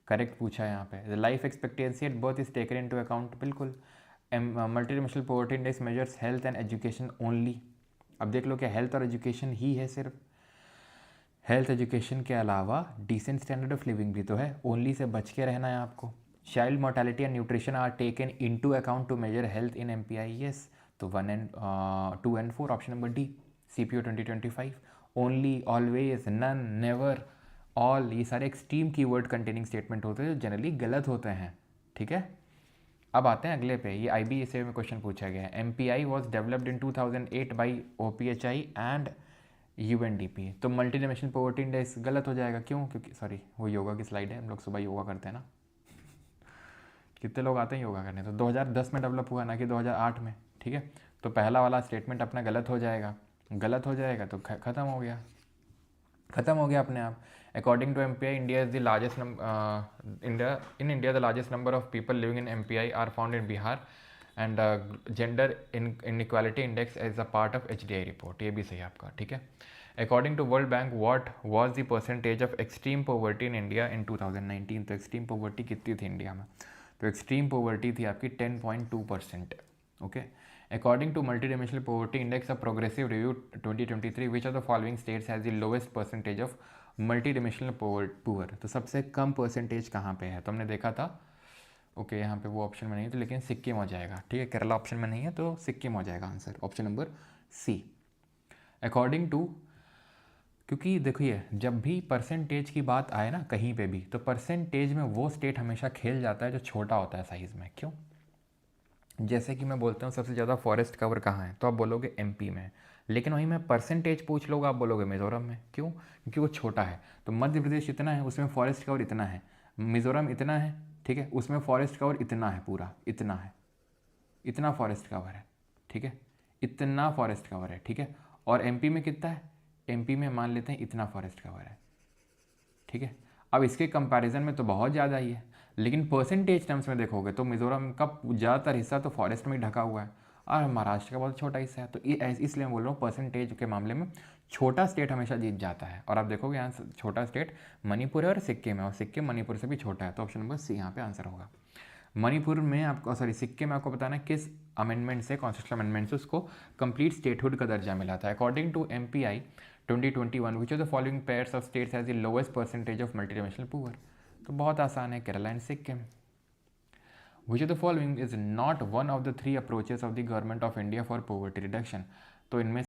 करेक्ट पूछा है यहाँ पे। Life expectancy at birth is taken into account, बिल्कुल। Multi dimensional poverty index measures health and education only. अब देख लो क्या हेल्थ और एजुकेशन ही है सिर्फ? हेल्थ एजुकेशन के अलावा डिसेंट स्टैंडर्ड ऑफ लिविंग भी तो है, ओनली से बच के रहना है आपको। Child mortality and nutrition are taken into account to measure health in MPI, yes. तो 1 and 2 and 4 option number D, CPO 2025। Only, always, none, never, all, ये सारे एक्सट्रीम कीवर्ड कंटेनिंग स्टेटमेंट होते हैं जो जनरली गलत होते हैं, ठीक है। अब आते हैं अगले पे। ये IBSA में क्वेश्चन पूछा गया है। MPI was developed in 2008 by OPHI and UNDP। तो मल्टी डायमेंशनल पॉवर्टी इंडेक्स गलत हो जाएगा, क्यों? क्योंकि सॉरी वो योगा की स्लाइड है, हम लोग सुबह योगा करते हैं ना, कितने लोग आते हैं योगा करने? तो 2010 में डेवलप हुआ ना कि 2008 में, ठीक है। तो पहला वाला स्टेटमेंट अपना गलत हो जाएगा, गलत हो जाएगा तो ख़त्म हो गया, ख़त्म हो गया अपने आप। According to MPI, India is the largest India the largest number of people living in MPI are found in Bihar and gender inequality index as a part of HDI report. ये भी सही है आपका, ठीक है। According to World Bank, what was the percentage of extreme poverty in India in 2019? तो एक्सट्रीम पॉवर्टी कितनी थी इंडिया में? तो एक्सट्रीम पॉवर्टी थी आपकी 10.2%, okay. According to multidimensional poverty index of progressive review 2023, which of the following states has the lowest percentage of multidimensional poor? तो सबसे कम परसेंटेज कहाँ पे है? तो हमने देखा था, ओके, यहाँ पे वो ऑप्शन में नहीं है तो, लेकिन सिक्किम हो जाएगा, ठीक है। केरला ऑप्शन में नहीं है तो सिक्किम हो जाएगा answer, option number C. According to, क्योंकि देखिए जब भी परसेंटेज की बात आए ना कहीं पे भी, तो परसेंटेज में वो स्टेट हमेशा खेल जाता है जो छोटा होता है साइज़ में। क्यों? जैसे कि मैं बोलता हूँ सबसे ज़्यादा फॉरेस्ट कवर कहाँ है, तो आप बोलोगे MP में, लेकिन वहीं मैं परसेंटेज पूछ लोगे आप बोलोगे मिज़ोरम में। क्यों? क्योंकि वो छोटा है। तो मध्य प्रदेश इतना है, उसमें फॉरेस्ट कवर इतना है, मिज़ोरम इतना है, ठीक है, उसमें फॉरेस्ट कवर इतना है, पूरा इतना है, इतना फॉरेस्ट कवर है, ठीक है, इतना फॉरेस्ट कवर है, ठीक है। और MP में कितना है? MP में मान लेते हैं इतना फॉरेस्ट कवर है, ठीक है। अब इसके कंपैरिजन में तो बहुत ज़्यादा ही है, लेकिन परसेंटेज टर्म्स में देखोगे तो मिज़ोरम का ज़्यादातर हिस्सा तो फॉरेस्ट में ही ढका हुआ है और महाराष्ट्र का बहुत छोटा हिस्सा है। तो इसलिए मैं बोल रहा हूँ परसेंटेज के मामले में छोटा स्टेट हमेशा जीत जाता है। और आप देखोगे यहाँ छोटा स्टेट मणिपुर है और सिक्किम है, और सिक्किम मणिपुर से भी छोटा है, तो ऑप्शन नंबर सी यहाँ पे आंसर होगा। मणिपुर में आपको, सॉरी, सिक्किम में आपको बताना है किस अमेंडमेंट से, कॉन्स्टिट्यूशनल अमेंडमेंट से उसको कंप्लीट स्टेटहुड का दर्जा मिला था। According to MPI 2021, which of the following pairs of states has the lowest percentage of multidimensional poor? तो बहुत आसान है, Kerala and Sikkim. Which of the following is not one of the 3 approaches of the government of India for poverty reduction? तो इनमें